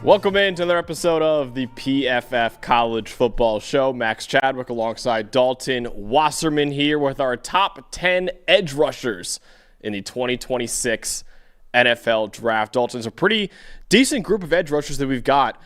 Welcome into another episode of the PFF College Football Show. Max Chadwick alongside Dalton Wasserman here with our top 10 edge rushers in the 2026 NFL Draft. Dalton's a pretty decent group of edge rushers that we've got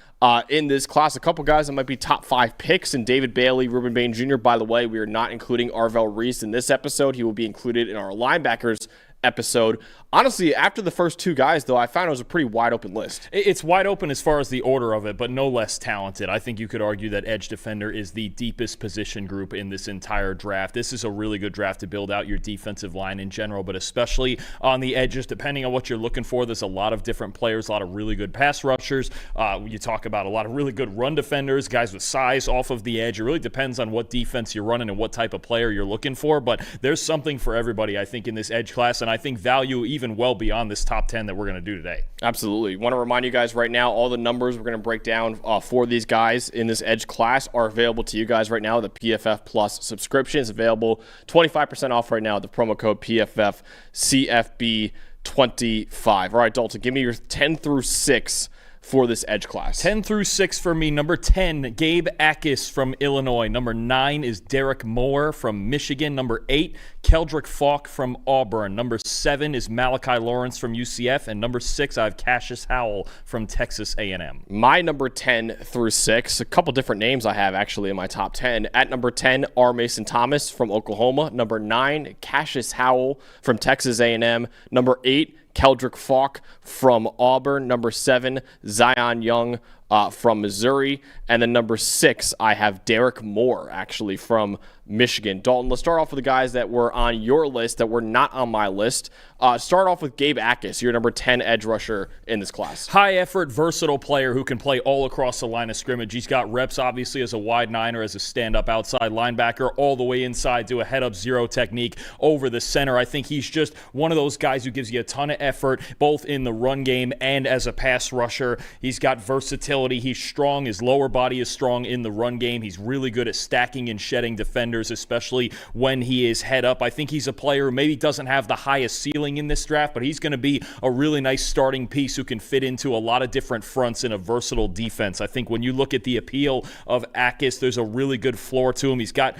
in this class. A couple guys that might be top 5 picks, and David Bailey, Ruben Bane Jr. By the way, we are not including Arval Reese in this episode. He will be included in our linebackers episode. Honestly, after the first two guys, though, I found it was a pretty wide open list. It's wide open as far as the order of it, but no less talented. I think you could argue that edge defender is the deepest position group in this entire draft. This is a really good draft to build out your defensive line in general, but especially on the edges, depending on what you're looking for. There's a lot of different players, a lot of really good pass rushers. You talk about a lot of really good run defenders, guys with size off of the edge. It really depends on what defense you're running and what type of player you're looking for, but there's something for everybody, I think, in this edge class, and I think value even well beyond this top 10 that we're going to do today. Absolutely. Want to remind you guys right now, all the numbers we're going to break down for these guys in this edge class are available to you guys right now. The PFF Plus subscription is available 25% off right now. The promo code PFF CFB25. All right, Dalton, give me your 10 through 6 for this edge class. 10 through 6 for me. Number 10, Gabe Akheem from Illinois. Number 9 is Derrick Moore from Michigan. Number 8, Keldrick Faulk from Auburn. Number 7 is Malachi Lawrence from UCF. And number 6, I have Cashius Howell from Texas A&M. My number 10 through 6, a couple different names I have actually in my top 10. At number 10, Arason Thomas from Oklahoma. Number 9, Cashius Howell from Texas A&M. Number 8, Keldrick Faulk from Auburn. Number 7, Zion Young from Missouri. And then number 6, I have Derrick Moore, actually, from Michigan. Dalton, let's start off with the guys that were on your list that were not on my list. Start off with Gabe Akheem, your number 10 edge rusher in this class. High-effort, versatile player who can play all across the line of scrimmage. He's got reps, obviously, as a wide nine or as a stand-up outside linebacker, all the way inside to a head-up zero technique over the center. I think he's just one of those guys who gives you a ton of effort, both in the run game and as a pass rusher. He's got versatility. He's strong. His lower body is strong in the run game. He's really good at stacking and shedding defenders, especially when he is head up. I think he's a player who maybe doesn't have the highest ceiling in this draft, but he's going to be a really nice starting piece who can fit into a lot of different fronts in a versatile defense. I think when you look at the appeal of Akheem, there's a really good floor to him. He's got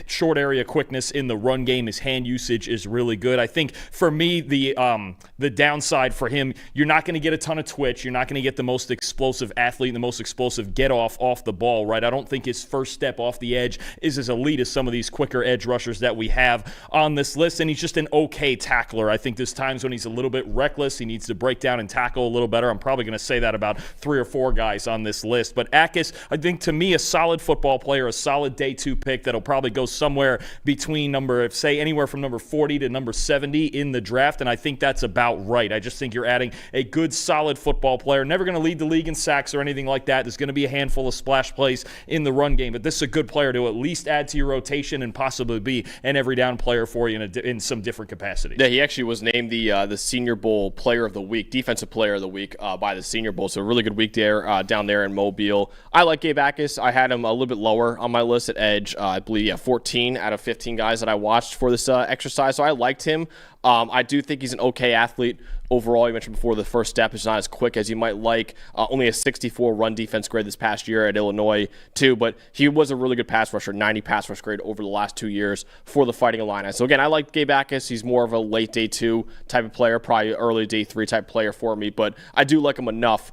short area quickness in the run game. His hand usage is really good. I think for me, the downside for him, you're not going to get a ton of twitch. You're not going to get the most explosive athlete and the most explosive get off the ball, right? I don't think his first step off the edge is as elite as some of these quicker edge rushers that we have on this list, and he's just an okay tackler. I think there's times when he's a little bit reckless. He needs to break down and tackle a little better. I'm probably going to say that about 3 or 4 guys on this list. But Akheem, I think to me, a solid football player, a solid day 2 pick that'll probably go somewhere between anywhere from number 40 to number 70 in the draft, and I think that's about right. I just think you're adding a good, solid football player. Never going to lead the league in sacks or anything like that. There's going to be a handful of splash plays in the run game, but this is a good player to at least add to your rotation and possibly be an every down player for you in some different capacities. Yeah, he actually was named the Senior Bowl Player of the Week, Defensive Player of the Week by the Senior Bowl, so a really good week there down there in Mobile. I like Gabe Akheem. I had him a little bit lower on my list at edge. I believe, 14 out of 15 guys that I watched for this exercise, so I liked him. I do think he's an okay athlete overall. You mentioned before the first step is not as quick as you might like. Only a 64 run defense grade this past year at Illinois, too, but he was a really good pass rusher, 90 pass rush grade over the last 2 years for the Fighting Illini. So, again, I like Gabe Akheem. He's more of a late day 2 type of player, probably early day 3 type player for me, but I do like him enough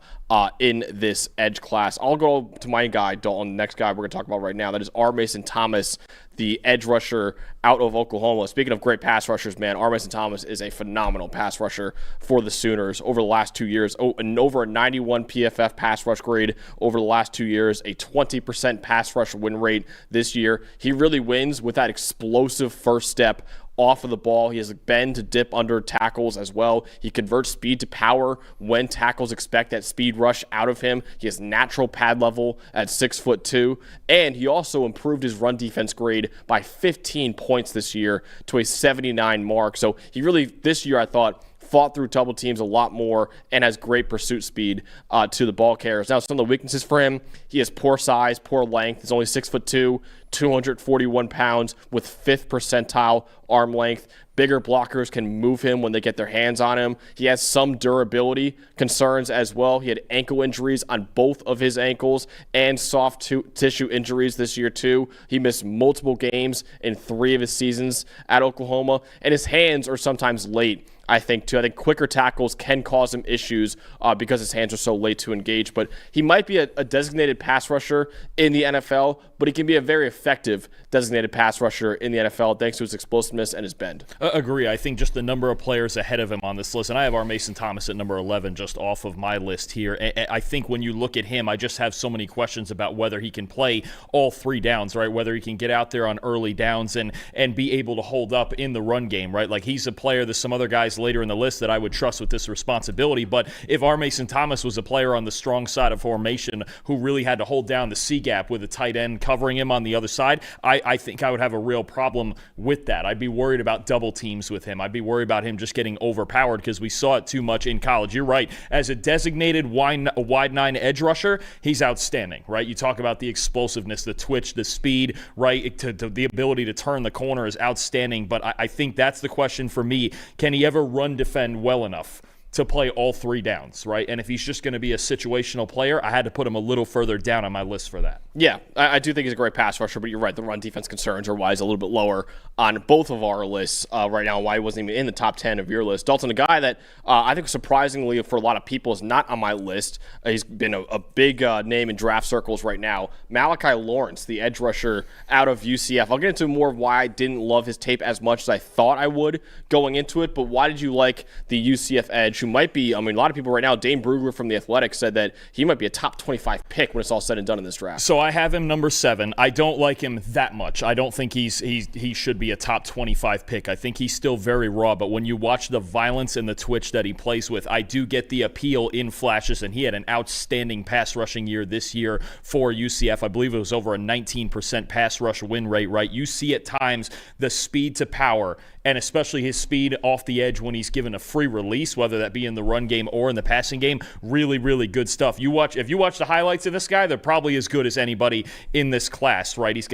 in this edge class. I'll go to my guy, Dalton, next guy we're going to talk about right now. That is Arason Thomas, the edge rusher out of Oklahoma. Speaking of great pass rushers, man, Arason Thomas is a phenomenal pass rusher for the Sooners over the last 2 years. And over a 91 PFF pass rush grade over the last 2 years, a 20% pass rush win rate this year. He really wins with that explosive first step off of the ball. He has a bend to dip under tackles as well. He converts speed to power when tackles expect that speed rush out of him. He has natural pad level at 6'2", and he also improved his run defense grade by 15 points this year to a 79 mark. So he really, this year, I thought, fought through double teams a lot more and has great pursuit speed to the ball carriers. Now, some of the weaknesses for him, he has poor size, poor length. He's only 6'2", 241 pounds with 5th percentile arm length. Bigger blockers can move him when they get their hands on him. He has some durability concerns as well. He had ankle injuries on both of his ankles and soft tissue injuries this year too. He missed multiple games in 3 of his seasons at Oklahoma, and his hands are sometimes late. I think quicker tackles can cause him issues because his hands are so late to engage. But he might be a designated pass rusher in the NFL, but he can be a very effective designated pass rusher in the NFL thanks to his explosiveness and his bend. Agree. I think just the number of players ahead of him on this list, and I have Arason Thomas at number 11 just off of my list here. I think when you look at him, I just have so many questions about whether he can play all 3 downs, right? Whether he can get out there on early downs and be able to hold up in the run game, right? Like, he's a player, there's some other guys later in the list that I would trust with this responsibility, but if Arason Thomas was a player on the strong side of formation who really had to hold down the C-gap with a tight end covering him on the other side, I think I would have a real problem with that. I'd be worried about double teams with him. I'd be worried about him just getting overpowered because we saw it too much in college. You're right. As a designated wide 9 edge rusher, he's outstanding, right? You talk about the explosiveness, the twitch, the speed, right? The ability to turn the corner is outstanding, but I think that's the question for me. Can he ever run defend well enough to play all 3 downs, right? And if he's just going to be a situational player, I had to put him a little further down on my list for that. Yeah, I do think he's a great pass rusher, but you're right. The run defense concerns are why he's a little bit lower on both of our lists right now, why he wasn't even in the top 10 of your list. Dalton, a guy that I think surprisingly for a lot of people is not on my list. He's been a big name in draft circles right now. Malachi Lawrence, the edge rusher out of UCF. I'll get into more of why I didn't love his tape as much as I thought I would going into it, but why did you like the UCF edge who might be, a lot of people right now, Dane Brugler from The Athletic said that he might be a top 25 pick when it's all said and done in this draft. So I have him number 7. I don't like him that much. I don't think he should be a top 25 pick. I think he's still very raw, but when you watch the violence and the twitch that he plays with, I do get the appeal in flashes, and he had an outstanding pass rushing year this year for UCF. I believe it was over a 19% pass rush win rate, right? You see at times the speed to power, and especially his speed off the edge when he's given a free release, whether that be in the run game or in the passing game. Really, really good stuff. If you watch the highlights of this guy, they're probably as good as anybody in this class, right? He's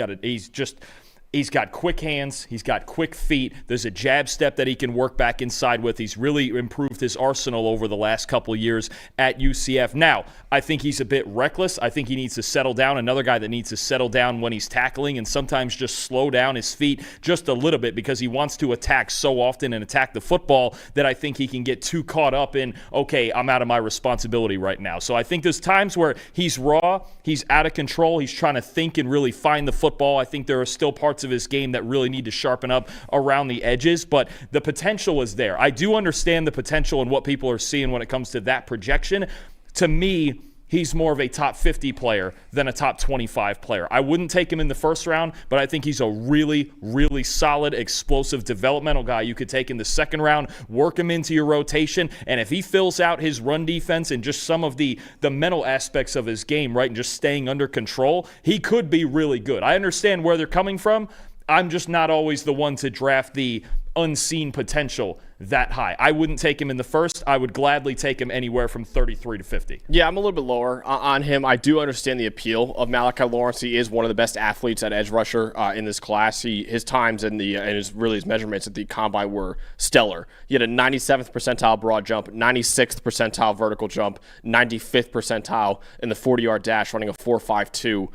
got quick hands. He's got quick feet. There's a jab step that he can work back inside with. He's really improved his arsenal over the last couple of years at UCF. Now, I think he's a bit reckless. I think he needs to settle down. Another guy that needs to settle down when he's tackling and sometimes just slow down his feet just a little bit because he wants to attack so often and attack the football that I think he can get too caught up in, okay, I'm out of my responsibility right now. So I think there's times where he's raw, he's out of control, he's trying to think and really find the football. I think there are still parts of his game that really need to sharpen up around the edges, but the potential is there. I do understand the potential and what people are seeing when it comes to that projection. To me, he's more of a top 50 player than a top 25 player. I wouldn't take him in the first round, but I think he's a really, really solid, explosive, developmental guy you could take in the second round, work him into your rotation, and if he fills out his run defense and just some of the mental aspects of his game, right, and just staying under control, he could be really good. I understand where they're coming from. I'm just not always the one to draft the unseen potential that high. I wouldn't take him in the first. I would gladly take him anywhere from 33 to 50. Yeah, I'm a little bit lower on him. I do understand the appeal of Malachi Lawrence. He is one of the best athletes at edge rusher in this class. His times and his measurements at the combine were stellar. He had a 97th percentile broad jump, 96th percentile vertical jump, 95th percentile in the 40-yard dash, running a 4.52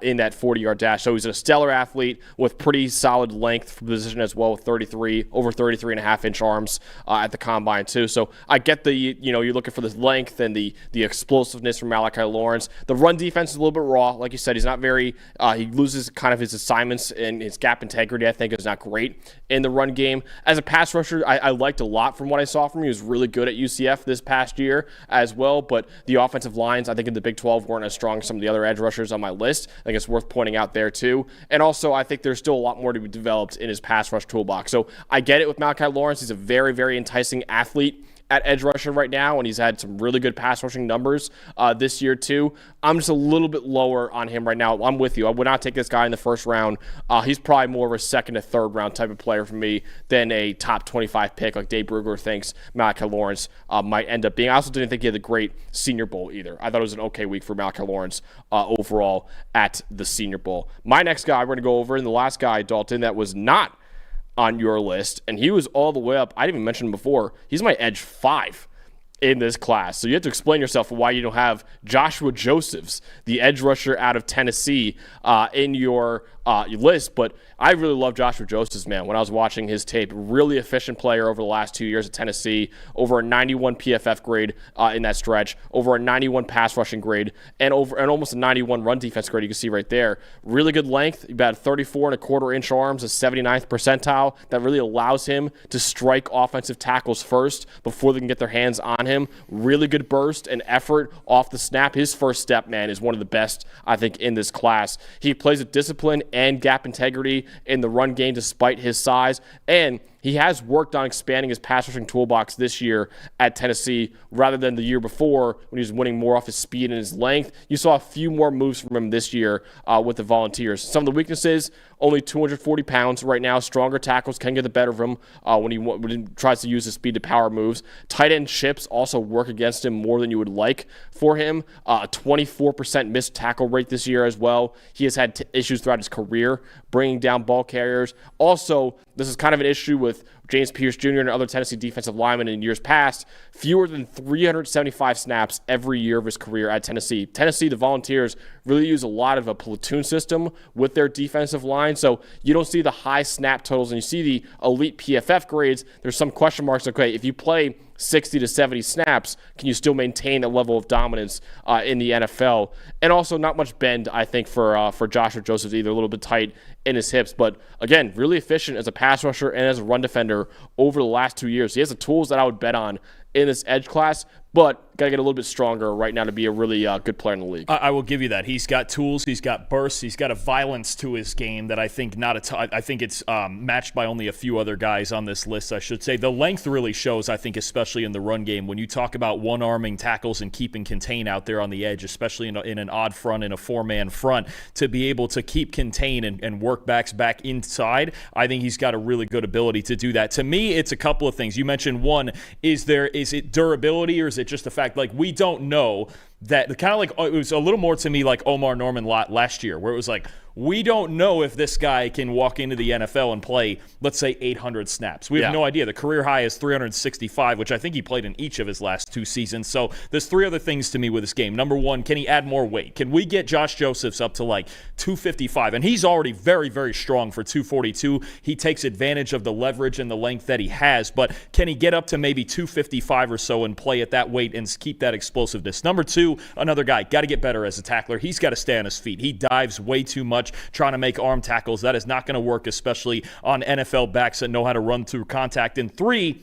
in that 40-yard dash. So he's a stellar athlete with pretty solid length for position as well, with over 33 and a half inch arms at the combine too. So I get you're looking for the length and the explosiveness from Malachi Lawrence. The run defense is a little bit raw. Like you said, he's not very, he loses kind of his assignments, and his gap integrity, I think, is not great in the run game. As a pass rusher, I liked a lot from what I saw from him. He was really good at UCF this past year as well, but the offensive lines, I think in the Big 12 weren't as strong as some of the other edge rushers on my list. I think it's worth pointing out there too. And also, I think there's still a lot more to be developed in his pass rush toolbox. So I get it with Malachi Lawrence. He's a very, very enticing athlete at edge rusher right now, and he's had some really good pass rushing numbers this year too. I'm just a little bit lower on him right now. I'm with you. I would not take this guy in the first round. He's probably more of a second to third round type of player for me than a top 25 pick like Dave Brugler thinks Malachi Lawrence might end up being. I also didn't think he had a great Senior Bowl either. I thought it was an okay week for Malachi Lawrence overall at the Senior Bowl. My next guy we're going to go over, and the last guy, Dalton, that was not on your list, and he was all the way up. I didn't even mention him before. He's my edge 5 in this class. So you have to explain yourself why you don't have Joshua Josephs, the edge rusher out of Tennessee, in your list. But I really love Joshua Josephs, man. When I was watching his tape, really efficient player over the last 2 years at Tennessee, over a 91 PFF grade in that stretch, over a 91 pass rushing grade, and almost a 91 run defense grade. You can see right there. Really good length, about 34.25-inch arms, a 79th percentile. That really allows him to strike offensive tackles first before they can get their hands on him. Really good burst and effort off the snap. His first step, man, is one of the best, I think, in this class. He plays with discipline and gap integrity in the run game despite his size, and he has worked on expanding his pass rushing toolbox this year at Tennessee rather than the year before when he was winning more off his speed and his length. You saw a few more moves from him this year with the Volunteers. Some of the weaknesses, only 240 pounds right now. Stronger tackles can get the better of him when he tries to use his speed to power moves. Tight end chips also work against him more than you would like for him. 24% missed tackle rate this year as well. He has had issues throughout his career bringing down ball carriers. Also, this is kind of an issue with James Pierce Jr. and other Tennessee defensive linemen in years past. Fewer than 375 snaps every year of his career at Tennessee. Tennessee, the Volunteers, really use a lot of a platoon system with their defensive line, so you don't see the high snap totals, and you see the elite PFF grades. There's some question marks. Okay, if you play 60 to 70 snaps, can you still maintain a level of dominance in the NFL? And also not much bend, I think, for Joshua Josephs either. A little bit tight in his hips. But again, really efficient as a pass rusher and as a run defender over the last 2 years. He has the tools that I would bet on in this edge class, but got to get a little bit stronger right now to be a really good player in the league. I will give you that. He's got tools, he's got bursts, he's got a violence to his game that I think I think it's matched by only a few other guys on this list, I should say. The length really shows, I think, especially in the run game. When you talk about one-arming tackles and keeping contain out there on the edge, especially in an odd front, in a four-man front, to be able to keep contain and work backs back inside, I think he's got a really good ability to do that. To me, it's a couple of things. You mentioned one, is it durability, or is it just the fact, like, we don't know that, kind of like, it was a little more to me like Omar Norman last year, where it was like, we don't know if this guy can walk into the NFL and play, let's say, 800 snaps. We have no idea. The career high is 365, which I think he played in each of his last 2 seasons. So there's 3 other things to me with this game. Number one, can he add more weight? Can we get Josh Josephs up to like 255? And he's already very, very strong for 242. He takes advantage of the leverage and the length that he has. But can he get up to maybe 255 or so and play at that weight and keep that explosiveness? Number two, another guy, got to get better as a tackler. He's got to stay on his feet. He dives way too much trying to make arm tackles. That is not going to work, especially on NFL backs that know how to run through contact. And 3,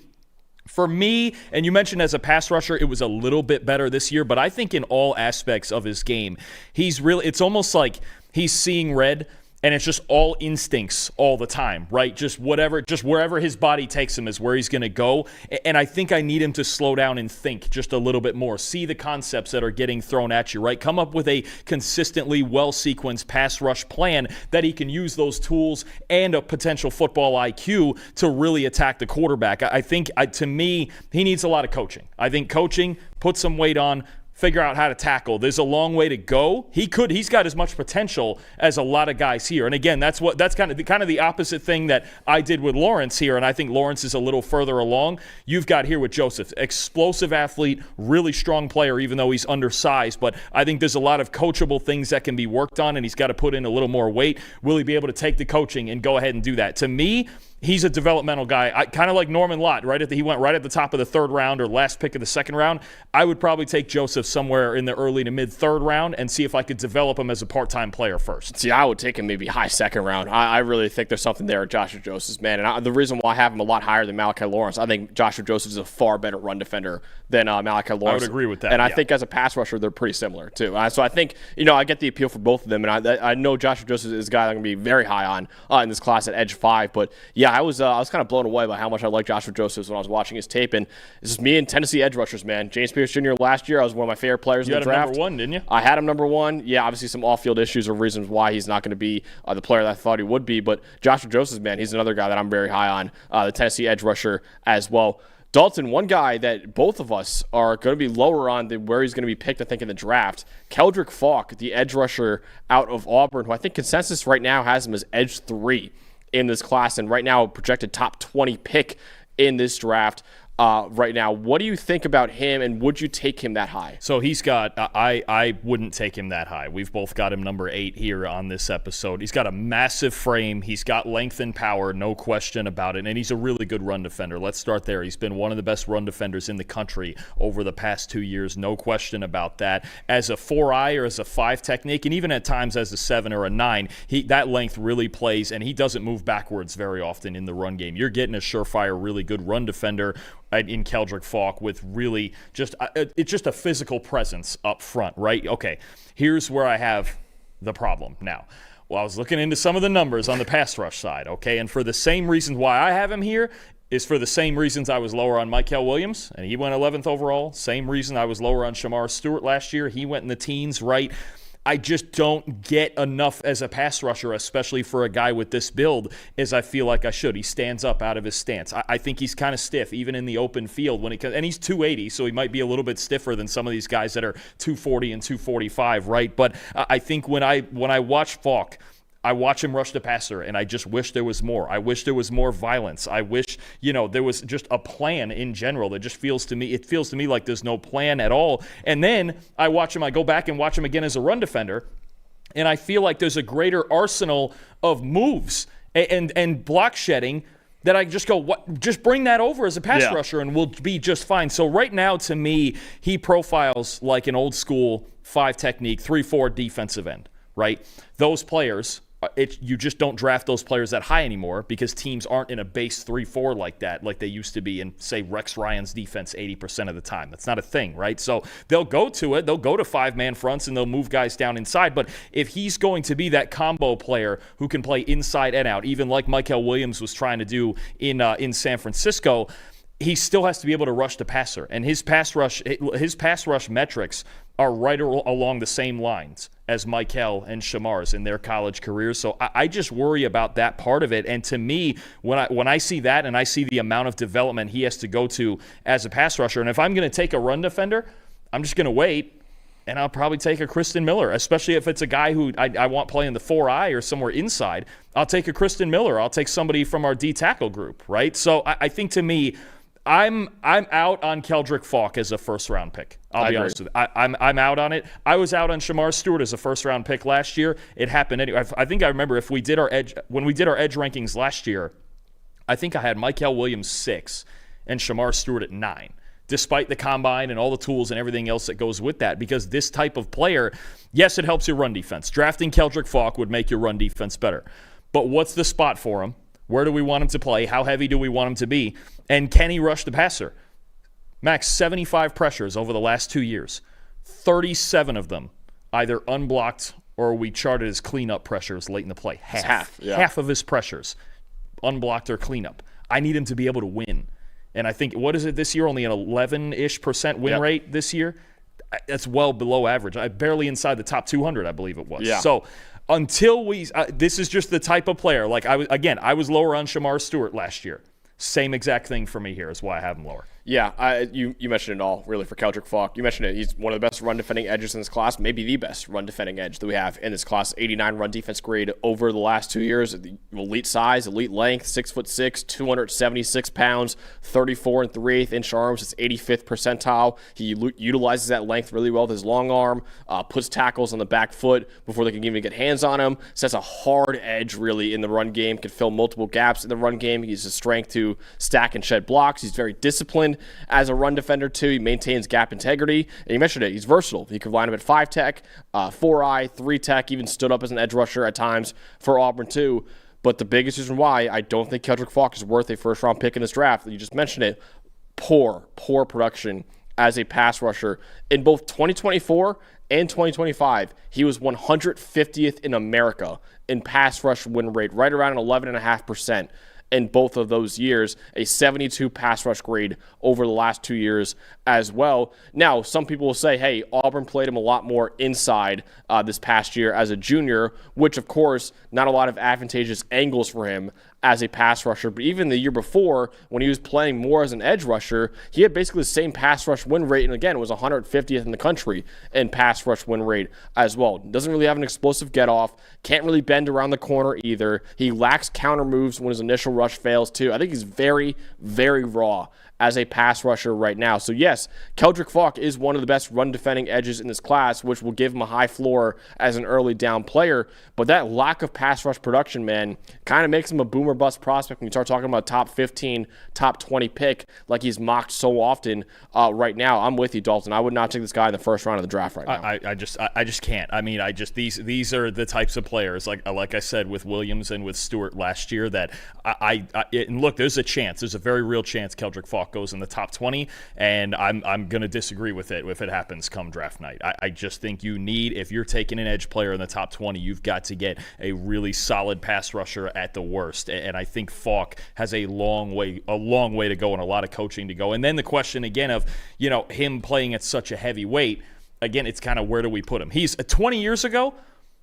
for me, and you mentioned as a pass rusher, it was a little bit better this year, but I think in all aspects of his game, it's almost like he's seeing red. And it's just all instincts all the time, right? Just wherever his body takes him is where he's going to go. And I think I need him to slow down and think just a little bit more. See the concepts that are getting thrown at you, right? Come up with a consistently well-sequenced pass rush plan that he can use those tools and a potential football IQ to really attack the quarterback. I think, to me, he needs a lot of coaching. I think coaching, put some weight on, figure out how to tackle. There's a long way to go. He's got as much potential as a lot of guys here. And again, that's kind of the opposite thing that I did with Lawrence here, and I think Lawrence is a little further along. You've got here with Joseph, explosive athlete, really strong player, even though he's undersized. But I think there's a lot of coachable things that can be worked on, and he's got to put in a little more weight. Will he be able to take the coaching and go ahead and do that? To me, he's a developmental guy, kind of like Norman Lott, he went right at the top of the 3rd round or last pick of the 2nd round. I would probably take Joseph somewhere in the early to mid 3rd round and see if I could develop him as a part-time player first. See, I would take him maybe high 2nd round. I really think there's something there at Joshua Josephs, man. And the reason why I have him a lot higher than Malachi Lawrence, I think Joshua Josephs is a far better run defender than Malachi Lawrence. I would agree with that. And I think as a pass rusher, they're pretty similar too. So I think, I get the appeal for both of them. And I know Joshua Josephs is a guy I'm going to be very high on in this class at edge 5. But yeah, I was kind of blown away by how much I liked Joshua Josephs when I was watching his tape. And this is me and Tennessee edge rushers, man. James Pierce Jr. last year, I was one of my favorite players in the draft. You had him number 1, didn't you? I had him number 1. Yeah, obviously some off-field issues are reasons why he's not going to be the player that I thought he would be. But Joshua Josephs, man, he's another guy that I'm very high on, the Tennessee edge rusher as well. Dalton, one guy that both of us are going to be lower on than where he's going to be picked, I think, in the draft. Keldrick Faulk, the edge rusher out of Auburn, who I think consensus right now has him as edge 3 in this class, and right now projected top 20 pick in this draft. Right now, what do you think about him, and would you take him that high? So he's got, I wouldn't take him that high. We've both got him number 8 here on this episode. He's got a massive frame. He's got length and power, no question about it, and he's a really good run defender. Let's start there. He's been one of the best run defenders in the country over the past 2 years, no question about that. As a 4-eye or as a 5 technique, and even at times as a 7 or a 9, that length really plays, and he doesn't move backwards very often in the run game. You're getting a surefire, really good run defender in Keldrick Faulk with really it's just a physical presence up front, right? Okay, here's where I have the problem now. Well, I was looking into some of the numbers on the pass rush side, okay, and for the same reasons why I have him here is for the same reasons I was lower on Mykel Williams, and he went 11th overall. Same reason I was lower on Shamar Stewart last year. He went in the teens, right? I just don't get enough as a pass rusher, especially for a guy with this build, as I feel like I should. He stands up out of his stance. I think he's kind of stiff, even in the open field. And he's 280, so he might be a little bit stiffer than some of these guys that are 240 and 245, right? But I think when I watch Faulk, I watch him rush the passer, and I just wish there was more. I wish there was more violence. I wish, there was just a plan in general. That just feels to me like there's no plan at all. And then I go back and watch him again as a run defender, and I feel like there's a greater arsenal of moves and block shedding that I just go, just bring that over as a pass rusher and we'll be just fine. So right now, to me, he profiles like an old school 5 technique, 3-4 defensive end, right? Those players, you just don't draft those players that high anymore because teams aren't in a base 3-4 like that, like they used to be in, say, Rex Ryan's defense 80% of the time. That's not a thing, right? So they'll go to it. They'll go to 5-man fronts and they'll move guys down inside. But if he's going to be that combo player who can play inside and out, even like Mykel Williams was trying to do in San Francisco, he still has to be able to rush the passer. And his pass rush metrics are right along the same lines as Mykel and Shamar's in their college careers. So I just worry about that part of it. And to me, when I see that and I see the amount of development he has to go to as a pass rusher, and if I'm going to take a run defender, I'm just going to wait, and I'll probably take a Kristen Miller, especially if it's a guy who I want playing the 4-eye or somewhere inside. I'll take a Kristen Miller. I'll take somebody from our D-tackle group, right? So I think, to me, I'm out on Keldrick Faulk as a first-round pick. I'll be honest with you. I'm out on it. I was out on Shamar Stewart as a first-round pick last year. It happened anyway. I think I remember when we did our edge rankings last year, I think I had Mykel Williams 6 and Shamar Stewart at 9, despite the combine and all the tools and everything else that goes with that. Because this type of player, yes, it helps your run defense. Drafting Keldrick Faulk would make your run defense better. But what's the spot for him? Where do we want him to play? How heavy do we want him to be? And can he rush the passer? Max, 75 pressures over the last 2 years. 37 of them either unblocked or we charted as cleanup pressures late in the play. Half of his pressures, unblocked or cleanup. I need him to be able to win. And I think, what is it this year? Only an 11-ish% win rate this year? That's well below average. Barely inside the top 200, I believe it was. Yeah. So until this is just the type of player. Like I was lower on Shamar Stewart last year. Same exact thing for me here is why I have him lower. Yeah, you mentioned it all, really, for Keldrick Faulk. You mentioned it. He's one of the best run-defending edges in this class, maybe the best run-defending edge that we have in this class. 89 run defense grade over the last 2 years. Elite size, elite length, 6'6", 276 pounds, 34 3/8-inch arms. It's 85th percentile. He utilizes that length really well with his long arm, puts tackles on the back foot before they can even get hands on him. Sets a hard edge, really, in the run game. Can fill multiple gaps in the run game. He has the strength to stack and shed blocks. He's very disciplined as a run defender, too. He maintains gap integrity. And you mentioned it. He's versatile. He could line up at 5 tech, 4-eye, 3 tech, even stood up as an edge rusher at times for Auburn, too. But the biggest reason why I don't think Keldrick Faulk is worth a first-round pick in this draft, you just mentioned it, poor production as a pass rusher. In both 2024 and 2025, he was 150th in America in pass rush win rate, right around an 11.5%. in both of those years, a 72 pass rush grade over the last 2 years as well. Now, some people will say, hey, Auburn played him a lot more inside this past year as a junior, which, of course, not a lot of advantageous angles for him as a pass rusher. But even the year before, when he was playing more as an edge rusher, he had basically the same pass rush win rate, and again, it was 150th in the country in pass rush win rate as well. Doesn't really have an explosive get-off, can't really bend around the corner either. He lacks counter moves when his initial rush fails too. I think he's very, very raw as a pass rusher right now. So yes, Keldrick Faulk is one of the best run defending edges in this class, which will give him a high floor as an early down player. But that lack of pass rush production, man, kind of makes him a boomer bust prospect when you start talking about top 15, top 20 pick like he's mocked so often right now. I'm with you, Dalton. I would not take this guy in the first round of the draft right now. I just can't. I mean, these are the types of players, like I said, with Williams and with Stewart last year, that and look, there's a very real chance Keldrick Faulk goes in the top 20, and I'm going to disagree with it if it happens come draft night. I just think you need, if you're taking an edge player in the top 20, you've got to get a really solid pass rusher at the worst, and I think Faulk has a long way to go and a lot of coaching to go. And then the question again of, him playing at such a heavy weight, again, it's kind of where do we put him? He's 20 years ago,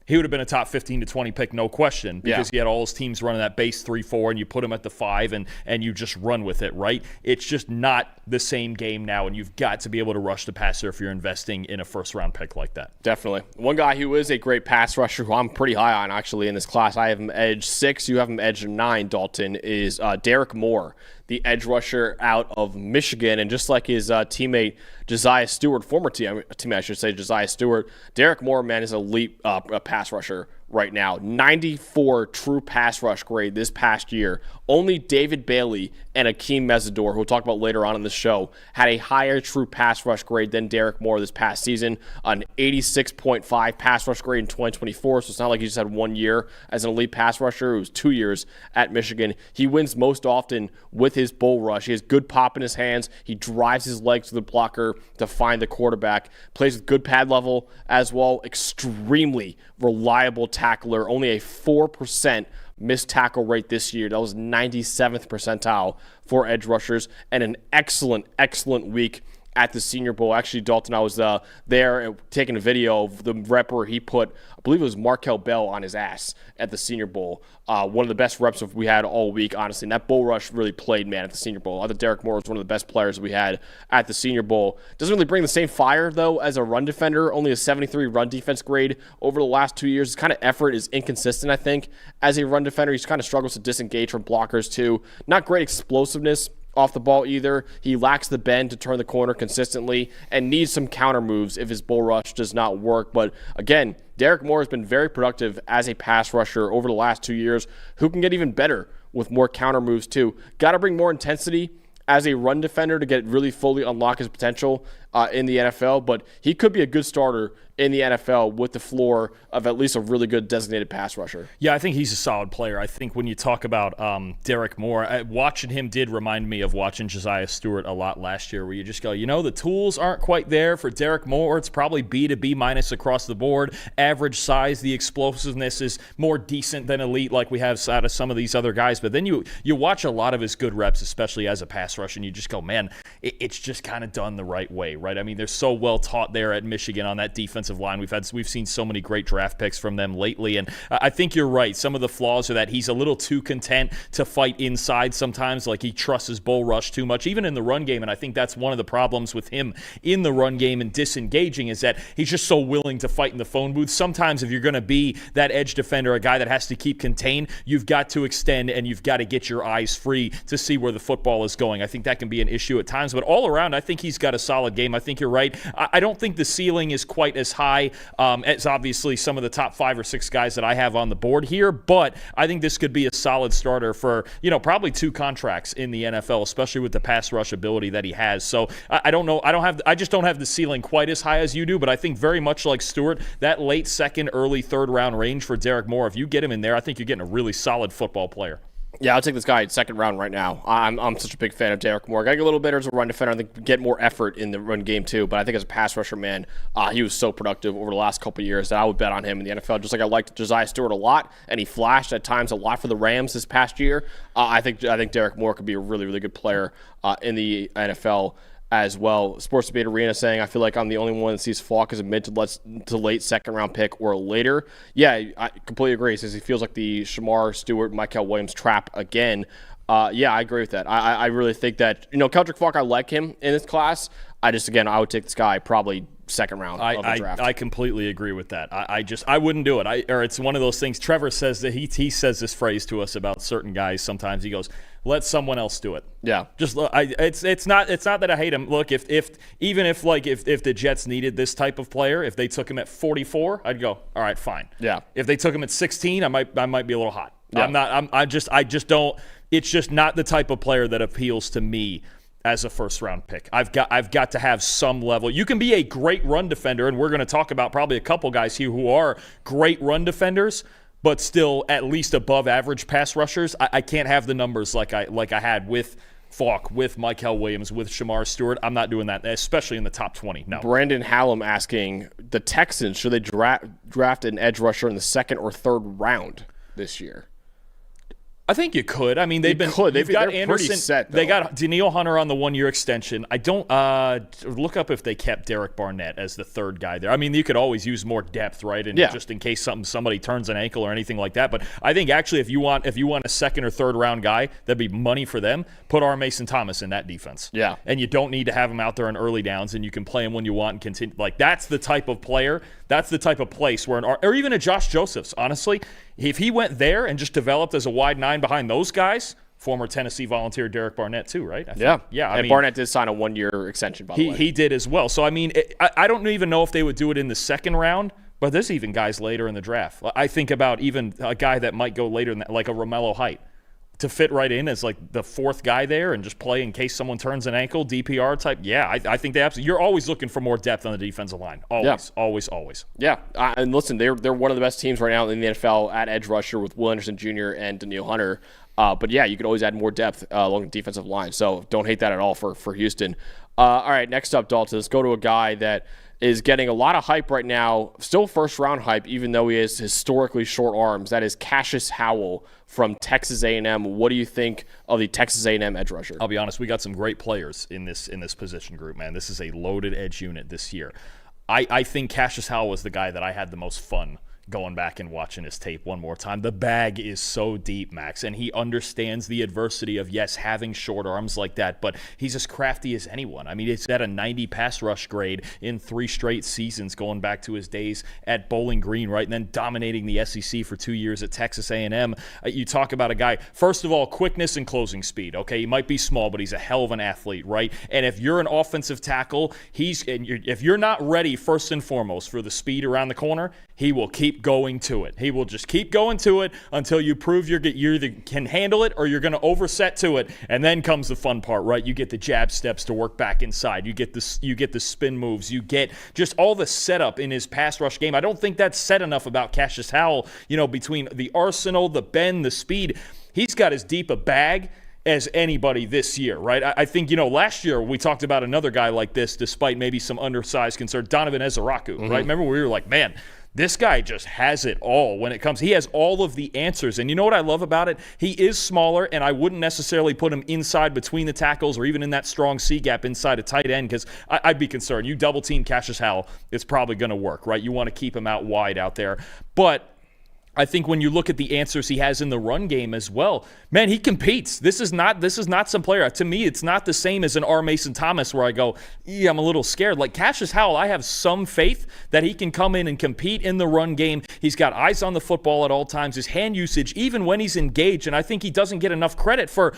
he would have been a top 15 to 20 pick, no question, because he had all his teams running that base 3-4, and you put him at the 5, and you just run with it, right? It's just not the same game now, and you've got to be able to rush the passer if you're investing in a first-round pick like that. Definitely. One guy who is a great pass rusher, who I'm pretty high on, actually, in this class, I have him edge 6, you have him edge 9, Dalton, is Derrick Moore, the edge rusher out of Michigan. And just like his teammate Josiah Stewart, former teammate, I should say, Josiah Stewart, Derrick Moore, man, is an elite pass rusher right now. 94 true pass rush grade this past year. Only David Bailey and Akheem Mesidor, who we'll talk about later on in the show, had a higher true pass rush grade than Derrick Moore this past season. An 86.5 pass rush grade in 2024, so it's not like he just had 1 year as an elite pass rusher. It was 2 years at Michigan. He wins most often with his bull rush. He has good pop in his hands. He drives his legs to the blocker to find the quarterback. Plays with good pad level as well. Extremely reliable tackler. Only a 4% missed tackle rate this year. That was 97th percentile for edge rushers, and an excellent week at the Senior Bowl. Actually, Dalton, I was there taking a video of the rep where he put, I believe it was Markel Bell on his ass at the Senior Bowl. One of the best reps we had all week, honestly. And that bull rush really played, man, at the Senior Bowl. I thought Derrick Moore was one of the best players we had at the Senior Bowl. Doesn't really bring the same fire, though, as a run defender. Only a 73 run defense grade over the last 2 years. His kind of effort is inconsistent, I think, as a run defender. He kind of struggles to disengage from blockers, too. Not great explosiveness off the ball either. He lacks the bend to turn the corner consistently and needs some counter moves if his bull rush does not work. But again, Derrick Moore has been very productive as a pass rusher over the last 2 years, who can get even better with more counter moves too. Got to bring more intensity as a run defender to get really fully unlock his potential in the NFL, but he could be a good starter in the NFL with the floor of at least a really good designated pass rusher. Yeah, I think he's a solid player. I think when you talk about Derrick Moore, watching him did remind me of watching Josiah Stewart a lot last year, where you just go, the tools aren't quite there for Derrick Moore. It's probably B to B minus across the board. Average size, the explosiveness is more decent than elite like we have out of some of these other guys. But then you watch a lot of his good reps, especially as a pass rusher, and you just go, man, it's just kind of done the right way, right? I mean, they're so well taught there at Michigan on that defensive line. We've seen so many great draft picks from them lately, and I think you're right. Some of the flaws are that he's a little too content to fight inside sometimes, like he trusts his bull rush too much, even in the run game, and I think that's one of the problems with him in the run game and disengaging, is that he's just so willing to fight in the phone booth. Sometimes if you're going to be that edge defender, a guy that has to keep contained, you've got to extend and you've got to get your eyes free to see where the football is going. I think that can be an issue at times, but all around, I think he's got a solid game. I think you're right. I don't think the ceiling is quite as high as obviously some of the top 5 or 6 guys that I have on the board here, but I think this could be a solid starter for, probably 2 contracts in the NFL, especially with the pass rush ability that he has. So I don't know. I just don't have the ceiling quite as high as you do, but I think very much like Stewart, that late second, early third round range for Derrick Moore, if you get him in there, I think you're getting a really solid football player. Yeah, I'll take this guy second round right now. I'm such a big fan of Derrick Moore. Got to get a little better as a run defender. I think get more effort in the run game too. But I think as a pass rusher, man, he was so productive over the last couple of years that I would bet on him in the NFL. Just like I liked Josiah Stewart a lot, and he flashed at times a lot for the Rams this past year. I think Derrick Moore could be a really, really good player in the NFL as well. Sports Debate Arena saying, I feel like I'm the only one that sees Faulk as a mid to late second round pick or later. Yeah, I completely agree. Since he feels like the Shamar Stewart, Michael Williams trap again. Yeah, I agree with that. I really think that, Keldrick Faulk, I like him in this class. I would take this guy probably second round of the draft. I completely agree with that. I wouldn't do it. Or it's one of those things. Trevor says that he says this phrase to us about certain guys. Sometimes he goes, "Let someone else do it." Yeah. It's not that I hate him. Look, if the Jets needed this type of player, if they took him at 44, I'd go, all right, fine. Yeah. If they took him at 16, I might be a little hot. Yeah. I just don't. It's just not the type of player that appeals to me as a first-round pick. I've got to have some level. You can be a great run defender, and we're going to talk about probably a couple guys here who are great run defenders, but still at least above average pass rushers. I can't have the numbers like I had with Faulk, with Michael Williams, with Shamar Stewart. I'm not doing that, especially in the top 20. No. Brandon Hallam asking, the Texans, should they draft an edge rusher in the second or third round this year? I think you could. I mean, they've got Anderson. Set, they got Daniil Hunter on the 1-year extension. I don't look up if they kept Derek Barnett as the third guy there. I mean, you could always use more depth, right? And just in case somebody turns an ankle or anything like that. But I think actually, if you want a second or third round guy, that'd be money for them. Put Arason Thomas in that defense. Yeah, and you don't need to have him out there in early downs, and you can play him when you want and continue. Like that's the type of player. That's the type of place where or even a Josh Josephs, honestly. If he went there and just developed as a wide 9 behind those guys, former Tennessee Volunteer Derek Barnett too, right? Yeah. I mean, Barnett did sign a 1-year extension, by the way. He did as well. So, I mean, I don't even know if they would do it in the second round, but there's even guys later in the draft. I think about even a guy that might go later than that, like a Romello Height, to fit right in as like the fourth guy there and just play in case someone turns an ankle, DPR type. Yeah, I think they absolutely. You're always looking for more depth on the defensive line. Always. Yeah, and listen, they're one of the best teams right now in the NFL at edge rusher with Will Anderson Jr. and Daniil Hunter. But yeah, you could always add more depth along the defensive line. So don't hate that at all for Houston. All right, next up, Dalton. Let's go to a guy that is getting a lot of hype right now, still first-round hype, even though he has historically short arms. That is Cashius Howell from Texas A&M. What do you think of the Texas A&M edge rusher? I'll be honest, we got some great players in this position group, man. This is a loaded edge unit this year. I think Cashius Howell was the guy that I had the most fun going back and watching his tape one more time. The bag is so deep, Max, and he understands the adversity of, yes, having short arms like that, but he's as crafty as anyone. I mean, he's at a 90 pass rush grade in 3 straight seasons going back to his days at Bowling Green, right, and then dominating the SEC for 2 years at Texas A&M. You talk about a guy, first of all, quickness and closing speed, okay? He might be small, but he's a hell of an athlete, right? And if you're an offensive tackle, if you're not ready, first and foremost, for the speed around the corner, he will keep going to it. He will just keep going to it until you prove you either can handle it or you're going to overset to it. And then comes the fun part, right? You get the jab steps to work back inside. You get the spin moves. You get just all the setup in his pass rush game. I don't think that's said enough about Cashius Howell, between the arsenal, the bend, the speed. He's got as deep a bag as anybody this year, right? I think, last year we talked about another guy like this, despite maybe some undersized concern, Donovan Ezeraku, right? Remember we were like, man, this guy just has it all when it comes. He has all of the answers. And you know what I love about it? He is smaller, and I wouldn't necessarily put him inside between the tackles or even in that strong C gap inside a tight end because I'd be concerned. You double team Cashius Howell, it's probably going to work, right? You want to keep him out wide out there. But I think when you look at the answers he has in the run game as well, man, he competes. This is not some player. To me, it's not the same as an Arason Thomas where I go, I'm a little scared. Like Cashius Howell, I have some faith that he can come in and compete in the run game. He's got eyes on the football at all times. His hand usage, even when he's engaged, and I think he doesn't get enough credit for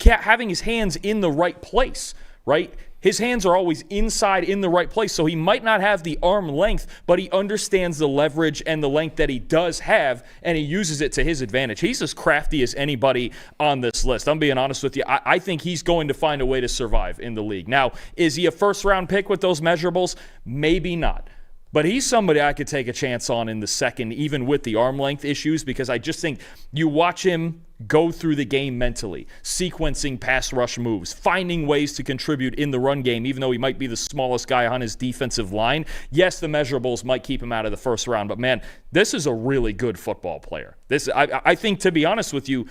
having his hands in the right place, right? His hands are always inside in the right place, so he might not have the arm length, but he understands the leverage and the length that he does have, and he uses it to his advantage. He's as crafty as anybody on this list. I'm being honest with you. I think he's going to find a way to survive in the league. Now, is he a first-round pick with those measurables? Maybe not. But he's somebody I could take a chance on in the second, even with the arm length issues, because I just think you watch him go through the game mentally, sequencing pass rush moves, finding ways to contribute in the run game, even though he might be the smallest guy on his defensive line. Yes, the measurables might keep him out of the first round, but man, this is a really good football player. I think, to be honest with you,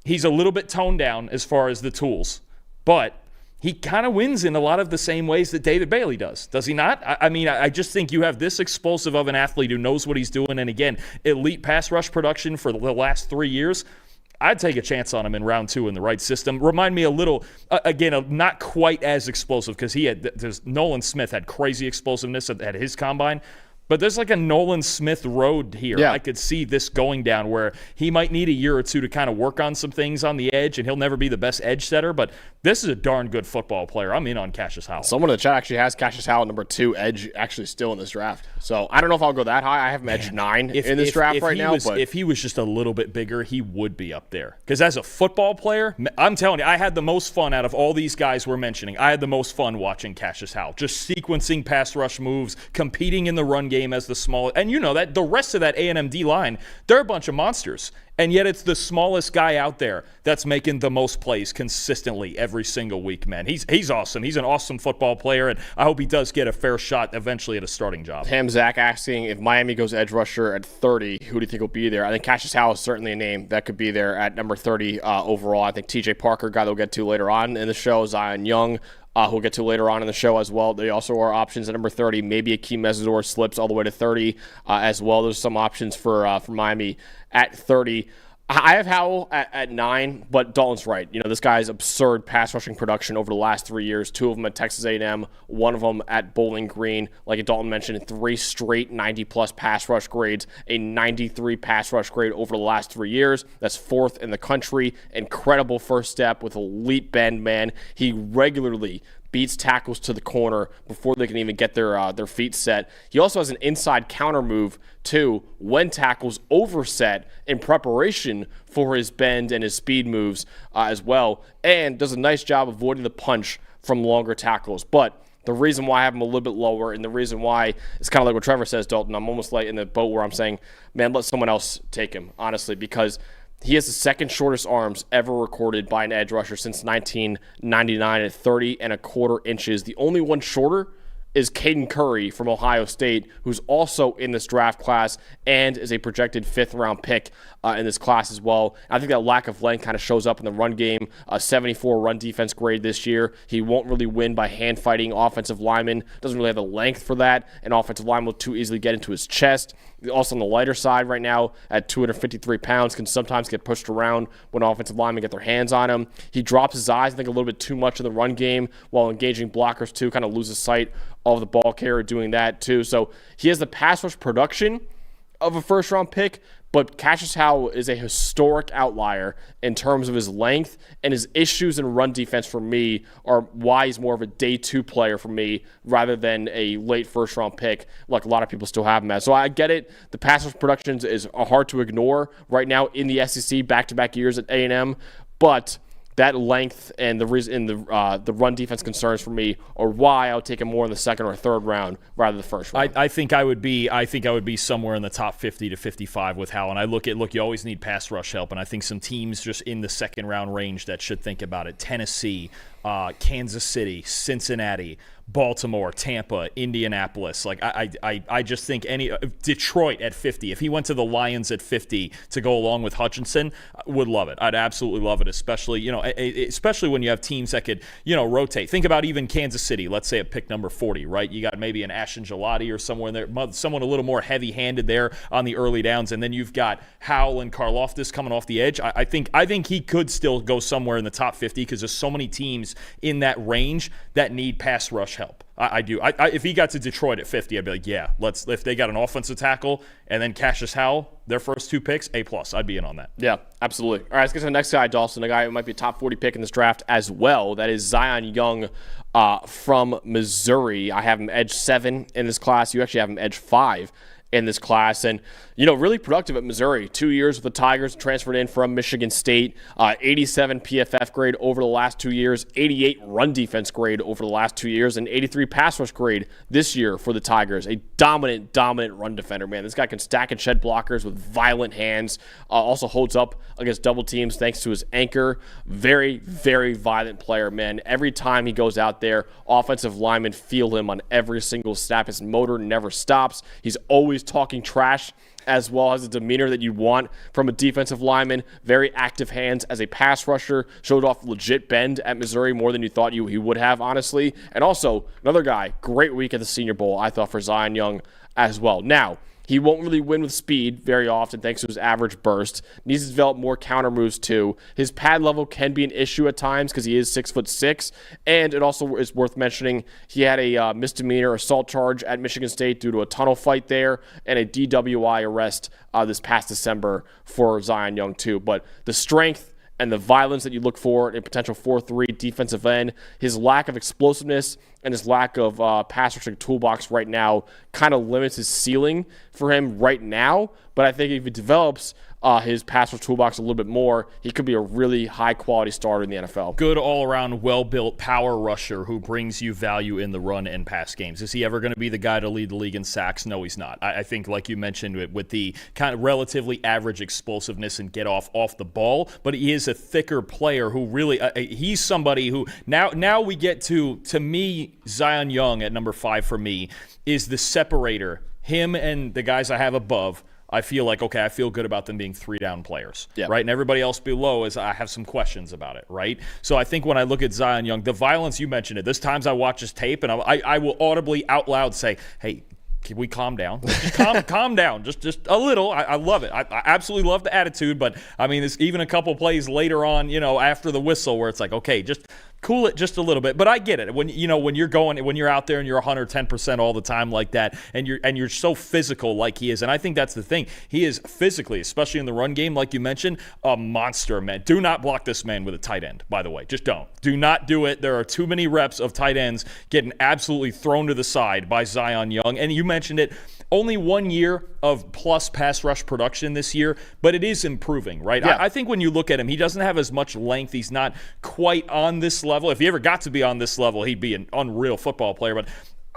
he's a little bit toned down as far as the tools, but he kind of wins in a lot of the same ways that David Bailey does he not? I just think you have this explosive of an athlete who knows what he's doing, and again, elite pass rush production for the last 3 years. I'd take a chance on him in round 2 in the right system. Remind me a little, not quite as explosive, because Nolan Smith had crazy explosiveness at his combine. But there's like a Nolan Smith road here. Yeah. I could see this going down where he might need a year or two to kind of work on some things on the edge, and he'll never be the best edge setter. But this is a darn good football player. I'm in on Cashius Howell. Someone in the chat actually has Cashius Howell number 2 edge actually still in this draft. So I don't know if I'll go that high. I have him edge 9 in this draft right now. But if he was just a little bit bigger, he would be up there. Because as a football player, I'm telling you, I had the most fun out of all these guys we're mentioning. I had the most fun watching Cashius Howell. Just sequencing pass rush moves, competing in the run game as the smallest. And you know that the rest of that A&M D line, they're a bunch of monsters. And yet it's the smallest guy out there that's making the most plays consistently every single week, man. He's awesome. He's an awesome football player, and I hope he does get a fair shot eventually at a starting job. Zach asking, if Miami goes edge rusher at 30, who do you think will be there? I think Cashius Howell is certainly a name that could be there at number 30 overall. I think TJ Parker, guy that we'll get to later on in the show, Zion Young, who we'll get to later on in the show as well. They also are options at number 30. Maybe Akheem Mesidor slips all the way to 30 as well. There's some options for Miami at 30. I have Howell at 9, but Dalton's right. You know, this guy's absurd pass rushing production over the last 3 years. 2 of them at Texas A&M, 1 of them at Bowling Green. Like Dalton mentioned, 3 straight 90-plus pass rush grades, a 93 pass rush grade over the last 3 years. That's 4th in the country. Incredible first step with elite bend, man. He regularly beats tackles to the corner before they can even get their feet set. He also has an inside counter move, too, when tackles overset in preparation for his bend and his speed moves as well, and does a nice job avoiding the punch from longer tackles. But the reason why I have him a little bit lower, and the reason why it's kind of like what Trevor says, Dalton, I'm almost like in the boat where I'm saying, man, let someone else take him, honestly, because he has the second shortest arms ever recorded by an edge rusher since 1999 at 30 and a quarter inches. The only one shorter is Caden Curry from Ohio State, who's also in this draft class and is a projected 5th-round pick in this class as well. I think that lack of length kind of shows up in the run game. A 74 run defense grade this year. He won't really win by hand-fighting offensive linemen. Doesn't really have the length for that. An offensive lineman will too easily get into his chest. Also on the lighter side right now at 253 pounds, can sometimes get pushed around when offensive linemen get their hands on him. He drops his eyes, I think, a little bit too much in the run game while engaging blockers too, kind of loses sight of the ball carrier doing that too. So he has the pass rush production of a first-round pick, but Cashius Howell is a historic outlier in terms of his length, and his issues in run defense for me are why he's more of a day 2 player for me rather than a late first-round pick like a lot of people still have him as. So I get it. The pass rush production is hard to ignore right now in the SEC back-to-back years at A&M, but that length and the reason the run defense concerns for me are why I would take him more in the 2nd or 3rd round rather than the 1st round. I think I would be somewhere in the top 50 to 55 with Howell. And I look, you always need pass rush help, and I think some teams just in the 2nd round range that should think about it. Tennessee, Kansas City, Cincinnati, Baltimore, Tampa, Indianapolis. Like I just think Detroit at 50. If he went to the Lions at 50 to go along with Hutchinson, would love it. I'd absolutely love it, especially when you have teams that could, rotate. Think about even Kansas City, let's say at pick number 40, right? You got maybe an Ashton Gelati or somewhere in there, someone a little more heavy-handed there on the early downs, and then you've got Howell and Karlaftis coming off the edge. I think he could still go somewhere in the top 50 because there's so many teams in that range that need pass rush help. I do. If he got to Detroit at 50, I'd be like, yeah, if they got an offensive tackle and then Cashius Howell, their first 2 picks, A+. I'd be in on that. Yeah, absolutely. All right, let's get to the next guy, Dawson, a guy who might be a top 40 pick in this draft as well. That is Zion Young from Missouri. I have him edge 7 in this class. You actually have him edge 5 in this class. And, really productive at Missouri. 2 years with the Tigers, transferred in from Michigan State. 87 PFF grade over the last 2 years, 88 run defense grade over the last 2 years, and 83 pass rush grade this year for the Tigers. A dominant run defender, man. This guy can stack and shed blockers with violent hands. Also holds up against double teams thanks to his anchor. Very, very violent player, man. Every time he goes out there, offensive linemen feel him on every single snap. His motor never stops. He's always talking trash, as well as the demeanor that you want from a defensive lineman. Very active hands as a pass rusher. Showed off legit bend at Missouri more than you thought he would have, honestly. And also, another guy, great week at the Senior Bowl, I thought, for Zion Young as well. Now, he won't really win with speed very often thanks to his average burst. Needs to develop more counter moves too. His pad level can be an issue at times because he is 6'6", and it also is worth mentioning he had a misdemeanor assault charge at Michigan State due to a tunnel fight there and a DWI arrest this past December for Zion Young too. But the strength and the violence that you look for in a potential 4-3 defensive end, his lack of explosiveness and his lack of pass rushing toolbox right now kind of limits his ceiling for him right now. But I think if he develops his pass rush toolbox a little bit more, he could be a really high-quality starter in the NFL. Good all-around, well-built power rusher who brings you value in the run and pass games. Is he ever going to be the guy to lead the league in sacks? No, he's not. I think, like you mentioned, with the kind of relatively average explosiveness and get off the ball, but he is a thicker player who really he's somebody who now we get to me, Zion Young at number 5 for me is the separator. Him and the guys I have above, I feel like, okay, I feel good about them being 3-down players, right? And everybody else below I have some questions about it, right? So I think when I look at Zion Young, the violence, you mentioned it. There's times I watch his tape and I will audibly out loud say, hey, can we calm down? Just calm down, just a little. I love it. I absolutely love the attitude, but I mean, there's even a couple plays later on, after the whistle where it's like, okay, just cool it just a little bit. But I get it. When you're out there and you're 110% all the time like that, and you're so physical like he is, and I think that's the thing. He is physically, especially in the run game, like you mentioned, a monster, man. Do not block this man with a tight end, by the way. Just don't. Do not do it. There are too many reps of tight ends getting absolutely thrown to the side by Zion Young. And you mentioned it. Only 1 year of plus pass rush production this year, but it is improving, right? Yeah. I think when you look at him, he doesn't have as much length. He's not quite on this level. If he ever got to be on this level, he'd be an unreal football player. But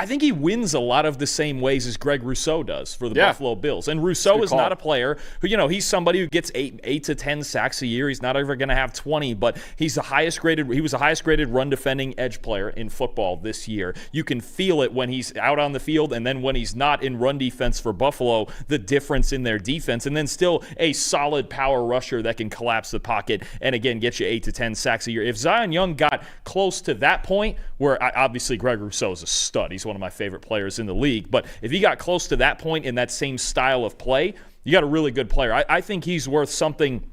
I think he wins a lot of the same ways as Greg Rousseau does for the Buffalo Bills. And Rousseau is not a player who, he's somebody who gets 8 to 10 sacks a year. He's not ever going to have 20, but he was the highest graded run defending edge player in football this year. You can feel it when he's out on the field, and then when he's not in run defense for Buffalo, the difference in their defense. And then still a solid power rusher that can collapse the pocket and again get you 8 to 10 sacks a year. If Zion Young got close to that point, where obviously Greg Rousseau is a stud, he's one of my favorite players in the league. But if he got close to that point in that same style of play, you got a really good player. I think he's worth something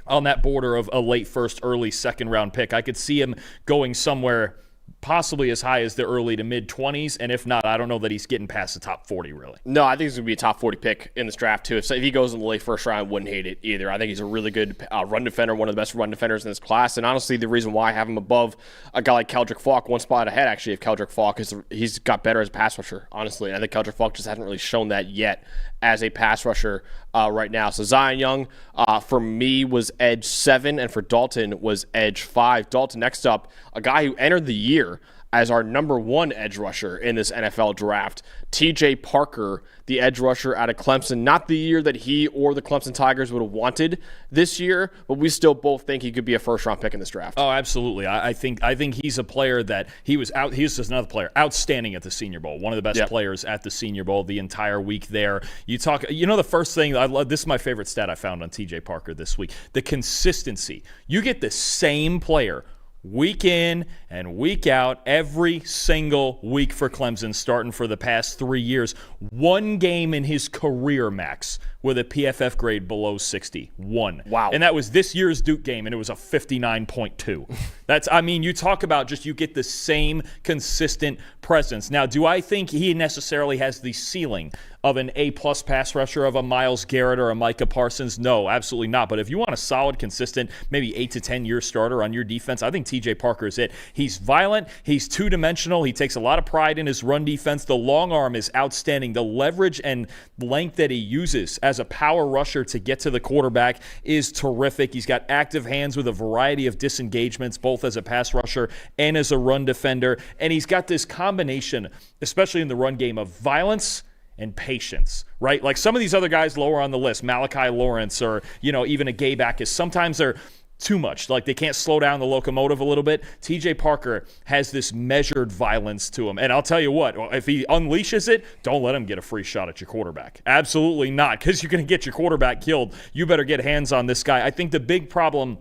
on that border of a late first, early second round pick. I could see him going somewhere possibly as high as the early to mid-20s, and if not, I don't know that he's getting past the top 40, really. No, I think he's going to be a top 40 pick in this draft, too. If he goes in the late first round, I wouldn't hate it either. I think he's a really good run defender, one of the best run defenders in this class, and honestly, the reason why I have him above a guy like Keldrick Faulk, one spot ahead, actually, of Keldrick Faulk, is he's got better as a pass rusher, honestly, and I think Keldrick Faulk just hasn't really shown that yet as a pass rusher right now. So Zion Young, for me, was edge 7, and for Dalton was edge 5. Dalton, next up, a guy who entered the year as our number 1 edge rusher in this NFL draft, TJ Parker, the edge rusher out of Clemson. Not the year that he or the Clemson Tigers would have wanted this year, but we still both think he could be a first-round pick in this draft. Oh, absolutely. I think he's a player that he's just another player outstanding at the Senior Bowl. One of the best players at the Senior Bowl the entire week there. The first thing I love, this is my favorite stat I found on TJ Parker this week. The consistency. You get the same player week in and week out, every single week for Clemson, starting for the past 3 years. One game in his career, Max, with a PFF grade below 60. One. Wow. And that was this year's Duke game, and it was a 59.2. You talk about just you get the same consistent presence. Now, do I think he necessarily has the ceiling of an A-plus pass rusher of a Myles Garrett or a Micah Parsons? No, absolutely not. But if you want a solid, consistent, maybe 8 to 10 year starter on your defense, I think TJ Parker is it. He's violent. He's two-dimensional. He takes a lot of pride in his run defense. The long arm is outstanding. The leverage and length that he uses as a power rusher to get to the quarterback is terrific. He's got active hands with a variety of disengagements, both as a pass rusher and as a run defender. And he's got this combination, especially in the run game, of violence and patience, right? Like some of these other guys lower on the list, Malachi Lawrence or, even a Gabe Akheem, sometimes they're too much. Like they can't slow down the locomotive a little bit. TJ Parker has this measured violence to him. And I'll tell you what, if he unleashes it, don't let him get a free shot at your quarterback. Absolutely not, because you're going to get your quarterback killed. You better get hands on this guy. I think the big problem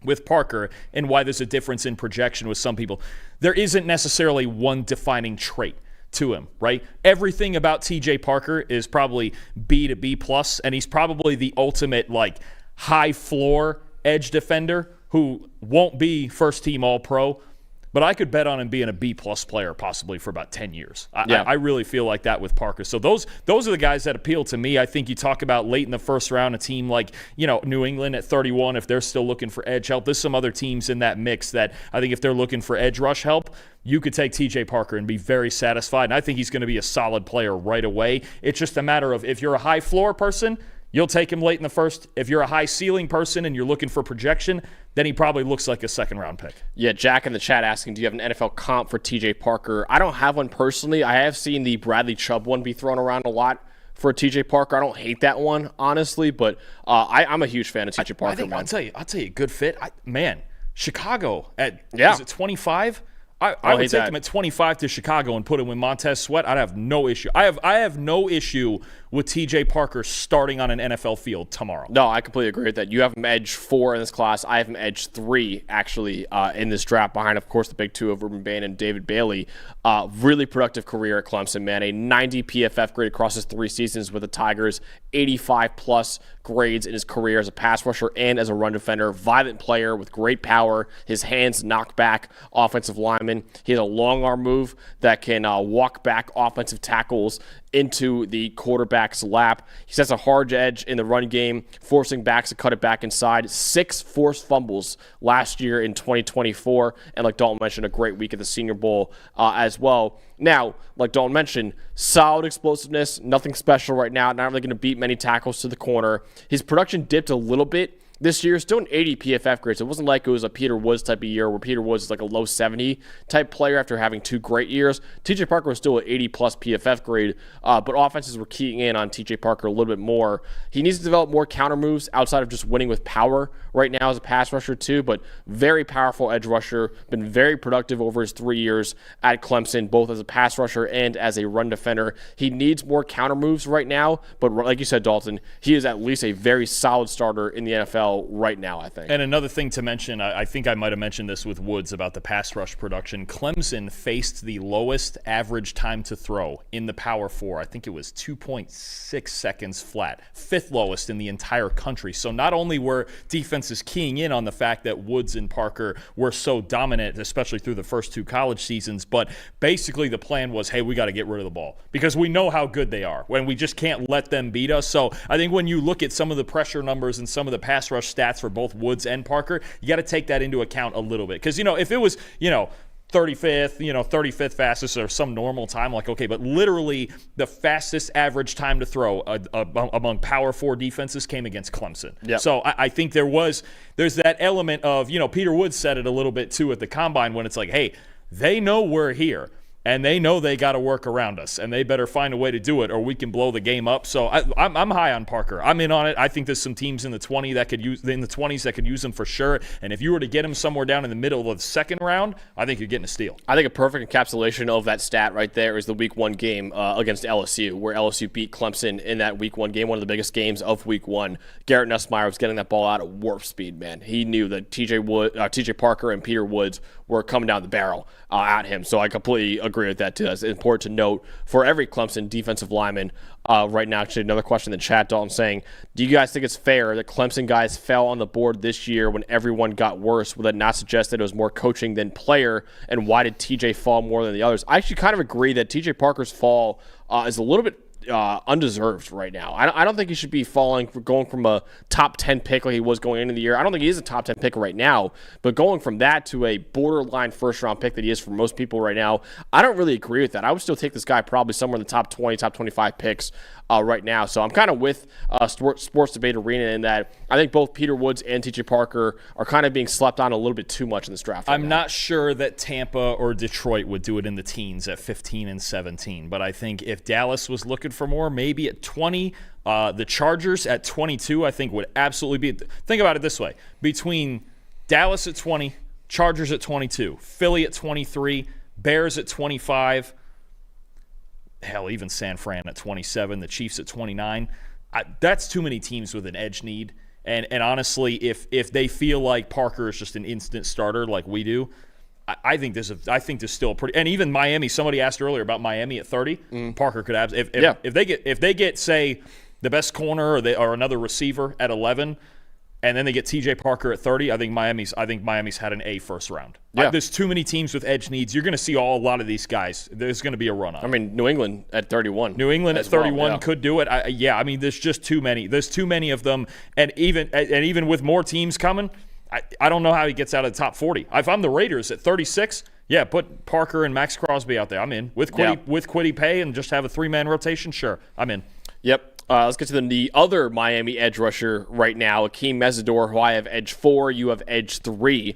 with Parker and why there's a difference in projection with some people, there isn't necessarily one defining trait to him, right? Everything about TJ Parker is probably B to B plus, and he's probably the ultimate high floor edge defender who won't be first team All-Pro, but I could bet on him being a B-plus player possibly for about 10 years. I really feel like that with Parker. So those are the guys that appeal to me. I think you talk about late in the first round, a team like New England at 31, if they're still looking for edge help. There's some other teams in that mix that I think if they're looking for edge rush help, you could take TJ Parker and be very satisfied. And I think he's going to be a solid player right away. It's just a matter of if you're a high floor person, you'll take him late in the first. If you're a high ceiling person and you're looking for projection, then he probably looks like a second-round pick. Yeah, Jack in the chat asking, do you have an NFL comp for TJ Parker? I don't have one personally. I have seen the Bradley Chubb one be thrown around a lot for TJ Parker. I don't hate that one, honestly, but I'm a huge fan of TJ Parker. I'll tell you, good fit. Chicago at is it 25? I would take him at 25 to Chicago and put him with Montez Sweat. I'd have no issue. I have no issue with TJ Parker starting on an NFL field tomorrow. No, I completely agree with that. You have him edge 4 in this class. I have him edge 3, actually, in this draft, behind, of course, the big 2 of Ruben Bane and David Bailey. Really productive career at Clemson, man. A 90 PFF grade across his 3 seasons with the Tigers, 85-plus grades in his career as a pass rusher and as a run defender. Violent player with great power. His hands knock back offensive linemen. He has a long arm move that can walk back offensive tackles into the quarterback's lap. He sets a hard edge in the run game, forcing backs to cut it back inside. 6 forced fumbles last year in 2024. And like Dalton mentioned, a great week at the Senior Bowl as well. Now, like Dalton mentioned, solid explosiveness, nothing special right now. Not really going to beat many tackles to the corner. His production dipped a little bit this year, still an 80 PFF grade. So it wasn't like it was a Peter Woods type of year where Peter Woods is like a low 70 type player after having 2 great years. TJ Parker was still an 80-plus PFF grade, but offenses were keying in on TJ Parker a little bit more. He needs to develop more counter moves outside of just winning with power right now as a pass rusher too, but very powerful edge rusher, been very productive over his 3 years at Clemson, both as a pass rusher and as a run defender. He needs more counter moves right now, but like you said, Dalton, he is at least a very solid starter in the NFL right now, I think. And another thing to mention, I think I might have mentioned this with Woods about the pass rush production. Clemson faced the lowest average time to throw in the Power 4. I think it was 2.6 seconds flat, 5th lowest in the entire country. So not only were defenses keying in on the fact that Woods and Parker were so dominant, especially through the first 2 college seasons, but basically the plan was, hey, we got to get rid of the ball because we know how good they are when we just can't let them beat us. So I think when you look at some of the pressure numbers and some of the pass rush stats for both Woods and Parker, you got to take that into account a little bit. Because, if it was, 35th, 35th fastest or some normal time, like, okay, but literally the fastest average time to throw among Power 4 defenses came against Clemson. Yep. So I think there's that element of, Peter Woods said it a little bit too at the Combine when it's like, hey, they know we're here. And they know they got to work around us, and they better find a way to do it, or we can blow the game up. So I'm high on Parker. I'm in on it. I think there's some teams in the 20s that could use him for sure. And if you were to get him somewhere down in the middle of the second round, I think you're getting a steal. I think a perfect encapsulation of that stat right there is the Week 1 game against LSU, where LSU beat Clemson in that Week 1 game, one of the biggest games of Week 1. Garrett Nussmeier was getting that ball out at warp speed, man. He knew that TJ Parker and Peter Woods were coming down the barrel at him. So I completely agree agree with that too. That's important to note for every Clemson defensive lineman right now. Actually, another question in the chat, Dalton, saying, do you guys think it's fair that Clemson guys fell on the board this year when everyone got worse? Would that not suggest that it was more coaching than player? And why did TJ fall more than the others? I actually kind of agree that TJ Parker's fall is a little bit undeserved right now. I don't think he should be going from a top 10 pick like he was going into the year. I don't think he is a top 10 pick right now, but going from that to a borderline first round pick that he is for most people right now, I don't really agree with that. I would still take this guy probably somewhere in the top 20, top 25 picks right now. So I'm kind of with Sports Debate Arena in that I think both Peter Woods and TJ Parker are kind of being slept on a little bit too much in this draft. I'm not sure that Tampa or Detroit would do it in the teens at 15 and 17, but I think if Dallas was looking for more, maybe at 20, the Chargers at 22, I think would absolutely be. Think about it this way: between Dallas at 20, Chargers at 22, Philly at 23, Bears at 25. Hell, even San Fran at 27, the Chiefs at 29. That's too many teams with an edge need. And honestly, if they feel like Parker is just an instant starter like we do, I think there's still a pretty. And even Miami. Somebody asked earlier about Miami at 30. Parker could have. If they get say the best corner or another receiver at 11. And then they get TJ Parker at 30. I think Miami's had an A first round. Yeah. There's too many teams with edge needs. You're going to see a lot of these guys. There's going to be a run on. I mean, New England at 31. New England at 31 could do it. I mean, there's just too many. There's too many of them. And even with more teams coming, I don't know how he gets out of the top 40. If I'm the Raiders at 36, yeah, put Parker and Max Crosby out there. I'm in. With Kwity Paye and just have a 3-man rotation, sure, I'm in. Yep. Let's get to the other Miami edge rusher right now, Akheem Mesidor, who I have edge 4. You have edge 3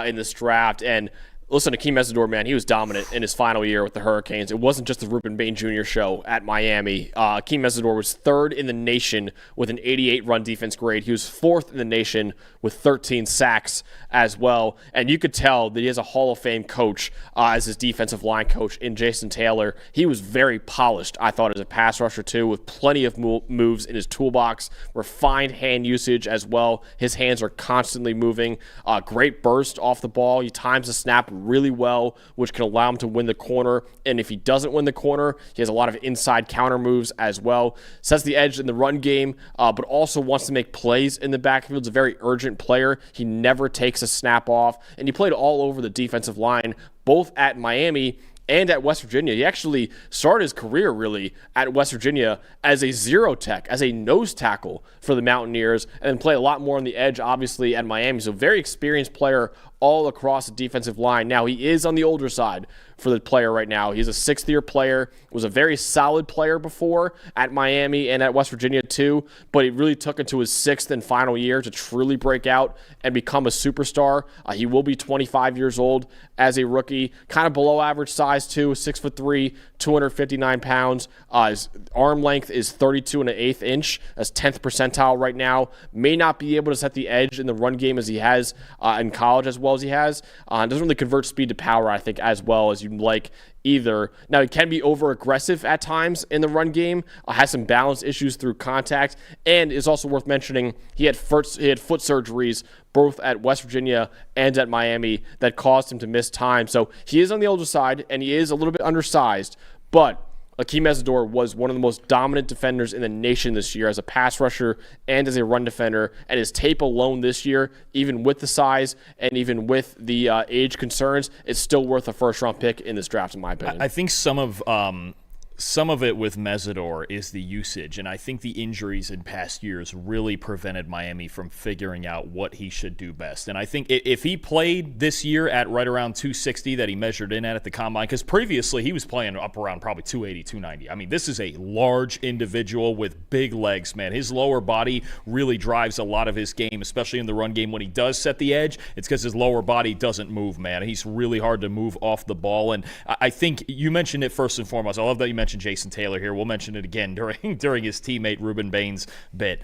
in this draft. And listen, Akheem Mesidor, man, he was dominant in his final year with the Hurricanes. It wasn't just the Ruben Bane Jr. show at Miami. Akheem Mesidor was 3rd in the nation with an 88 run defense grade. He was 4th in the nation with 13 sacks as well. And you could tell that he has a Hall of Fame coach as his defensive line coach in Jason Taylor. He was very polished, I thought, as a pass rusher too, with plenty of moves in his toolbox, refined hand usage as well. His hands are constantly moving. Great burst off the ball. He times the snap really well, which can allow him to win the corner. And if he doesn't win the corner, he has a lot of inside counter moves as well. Sets the edge in the run game, but also wants to make plays in the backfield. He's a very urgent player. He never takes a snap off, and he played all over the defensive line, both at Miami and at West Virginia. He actually started his career really at West Virginia as a zero tech, as a nose tackle for the Mountaineers, and then played a lot more on the edge, obviously, at Miami. So very experienced player all across the defensive line. Now, he is on the older side for the player right now. He's a 6th-year player, was a very solid player before at Miami and at West Virginia too, but he really took it to his 6th and final year to truly break out and become a superstar. He will be 25 years old as a rookie, kind of below average size too, 6'3", 259 pounds. His arm length is 32 1/8 inch. That's 10th percentile right now. May not be able to set the edge in the run game as he has in college as well as he has. Doesn't really convert speed to power, I think, as well as you'd like either. Now, he can be over-aggressive at times in the run game, has some balance issues through contact, and is also worth mentioning he had foot surgeries both at West Virginia and at Miami that caused him to miss time. So he is on the older side, and he is a little bit undersized, but Akheem Mesidor was one of the most dominant defenders in the nation this year as a pass rusher and as a run defender. And his tape alone this year, even with the size and even with the age concerns, is still worth a first-round pick in this draft, in my opinion. I think some of it with Mesidor is the usage, and I think the injuries in past years really prevented Miami from figuring out what he should do best. And I think if he played this year at right around 260 that he measured in at the combine, because previously he was playing up around probably 280, 290. I mean, this is a large individual with big legs, man. His lower body really drives a lot of his game, especially in the run game. When he does set the edge, it's because his lower body doesn't move, man. He's really hard to move off the ball, and I think you mentioned it first and foremost. I love that you mentioned Jason Taylor here. We'll mention it again during his teammate Ruben Bane's bit.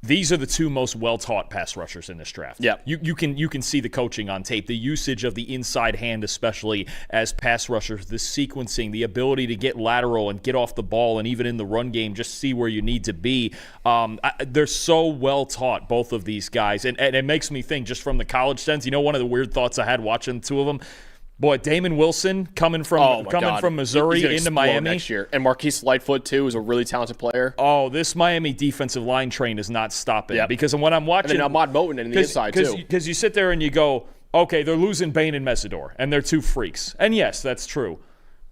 These are the two most well-taught pass rushers in this draft. Yeah. You can see the coaching on tape, the usage of the inside hand, especially as pass rushers, the sequencing, the ability to get lateral and get off the ball, and even in the run game, just see where you need to be. They're so well-taught, both of these guys, and it makes me think, just from the college sense, one of the weird thoughts I had watching the two of them, Boy, Damon Wilson coming from Missouri into Miami next year, and Marquise Lightfoot too is a really talented player. Oh, this Miami defensive line train is not stopping. Yep. Because when I'm watching, and then Ahmad Moten in the inside too. Because you sit there and you go, okay, they're losing Bane and Mesidor, and they're two freaks, and yes, that's true.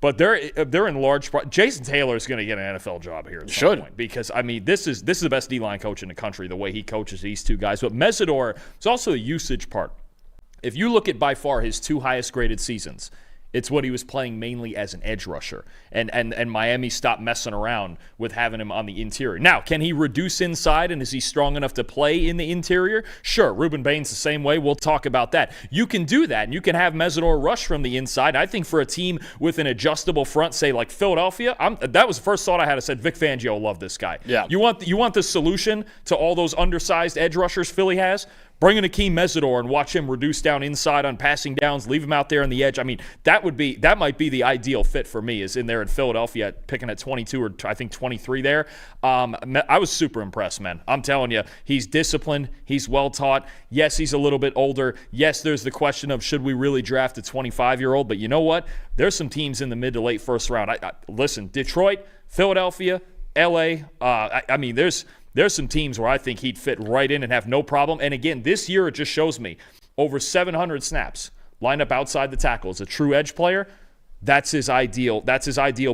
But they're in large part. Jason Taylor is going to get an NFL job here at some point, because I mean this is the best D-line coach in the country, the way he coaches these two guys. But Mesidor is also a usage part. If you look at by far his two highest graded seasons, it's what he was playing mainly as an edge rusher. And Miami stopped messing around with having him on the interior. Now, can he reduce inside, and is he strong enough to play in the interior? Sure. Ruben Bane's the same way. We'll talk about that. You can do that, and you can have Mesidor rush from the inside. I think for a team with an adjustable front, say like Philadelphia, that was the first thought I had. I said, Vic Fangio loved this guy. Yeah. You want the solution to all those undersized edge rushers Philly has? Bring in Akheem Mesidor and watch him reduce down inside on passing downs, leave him out there on the edge. I mean, that might be the ideal fit for me, is in there in Philadelphia, picking at 22 or I think 23 there. I was super impressed, man. I'm telling you, he's disciplined. He's well-taught. Yes, he's a little bit older. Yes, there's the question of should we really draft a 25-year-old? But you know what? There's some teams in the mid to late first round. Listen, Detroit, Philadelphia, L.A., I mean, there's some teams where I think he'd fit right in and have no problem. And again, this year it just shows me over 700 snaps lined up outside the tackle. As a true edge player, that's his ideal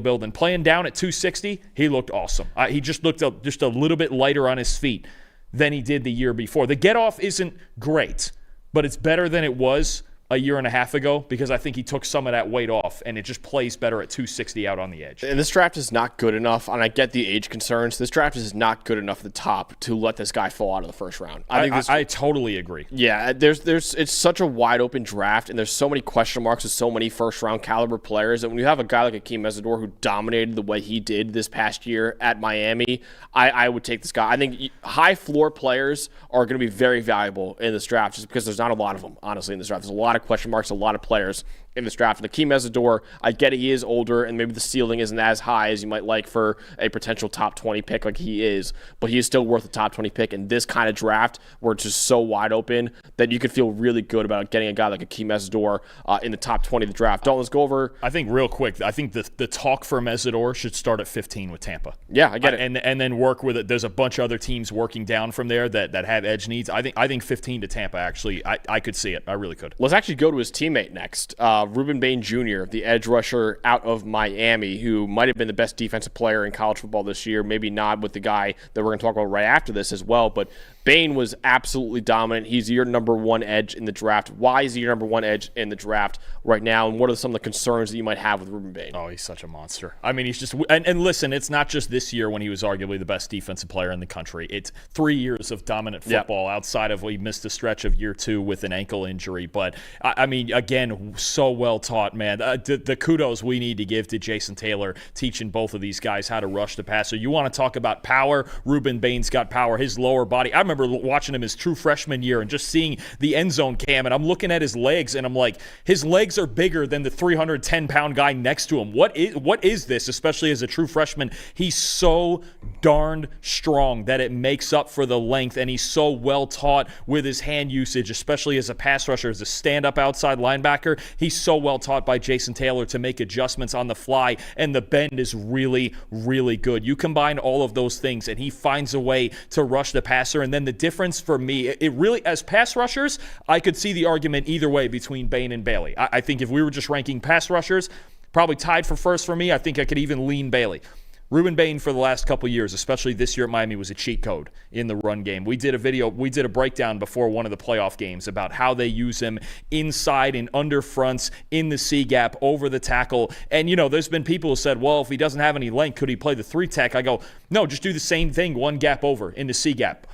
build. And playing down at 260, he looked awesome. He just looked just a little bit lighter on his feet than he did the year before. The get-off isn't great, but it's better than it was a year and a half ago, because I think he took some of that weight off, and it just plays better at 260 out on the edge. And this draft is not good enough, and I get the age concerns. This draft is not good enough at the top to let this guy fall out of the first round. I totally agree. Yeah, it's such a wide open draft, and there's so many question marks with so many first round caliber players that when you have a guy like Akheem Mesidor who dominated the way he did this past year at Miami, I would take this guy. I think high floor players are going to be very valuable in this draft, just because there's not a lot of them, honestly, in this draft. There's a lot of question marks, a lot of players in this draft. And Akheem Mesidor, I get it, he is older, and maybe the ceiling isn't as high as you might like for a potential top 20 pick like he is, but he is still worth a top 20 pick in this kind of draft where it's just so wide open that you could feel really good about getting a guy like Akheem Mesidor in the top 20 of the draft. Dalton, let's go over. I think real quick, I think the talk for Mesidor should start at 15 with Tampa. Yeah, I get it. And then work with it. There's a bunch of other teams working down from there that have edge needs. I think 15 to Tampa, actually, I could see it. I really could. Let's actually go to his teammate next. Ruben Bane Jr., the edge rusher out of Miami, who might have been the best defensive player in college football this year. Maybe not with the guy that we're going to talk about right after this as well, but Bane was absolutely dominant. He's your number one edge in the draft. Why is he your number one edge in the draft right now, and what are some of the concerns that you might have with Ruben Bane? Oh, he's such a monster. I mean, he's just – and listen, it's not just this year when he was arguably the best defensive player in the country. It's 3 years of dominant football outside of he missed a stretch of year 2 with an ankle injury. But, I mean, again, so well taught, man. The kudos we need to give to Jason Taylor teaching both of these guys how to rush the passer. You want to talk about power? Ruben Bane's got power. His lower body – I remember watching him his true freshman year and just seeing the end zone cam, and I'm looking at his legs, and I'm like, his legs are bigger than the 310-pound guy next to him. What is this, especially as a true freshman? He's so darned strong that it makes up for the length, and he's so well taught with his hand usage, especially as a pass rusher, as a stand-up outside linebacker. He's so well taught by Jason Taylor to make adjustments on the fly, and the bend is really, really good. You combine all of those things, and he finds a way to rush the passer, and then the difference for me, it really, as pass rushers, I could see the argument either way between Bane and Bailey. I think if we were just ranking pass rushers, probably tied for first for me. I think I could even lean Bailey. Ruben Bane for the last couple years, especially this year at Miami, was a cheat code in the run game. We did a breakdown before one of the playoff games about how they use him inside and under fronts, in the C gap, over the tackle. And, there's been people who said, well, if he doesn't have any length, could he play the 3 tech? I go, no, just do the same thing, one gap over in the C gap.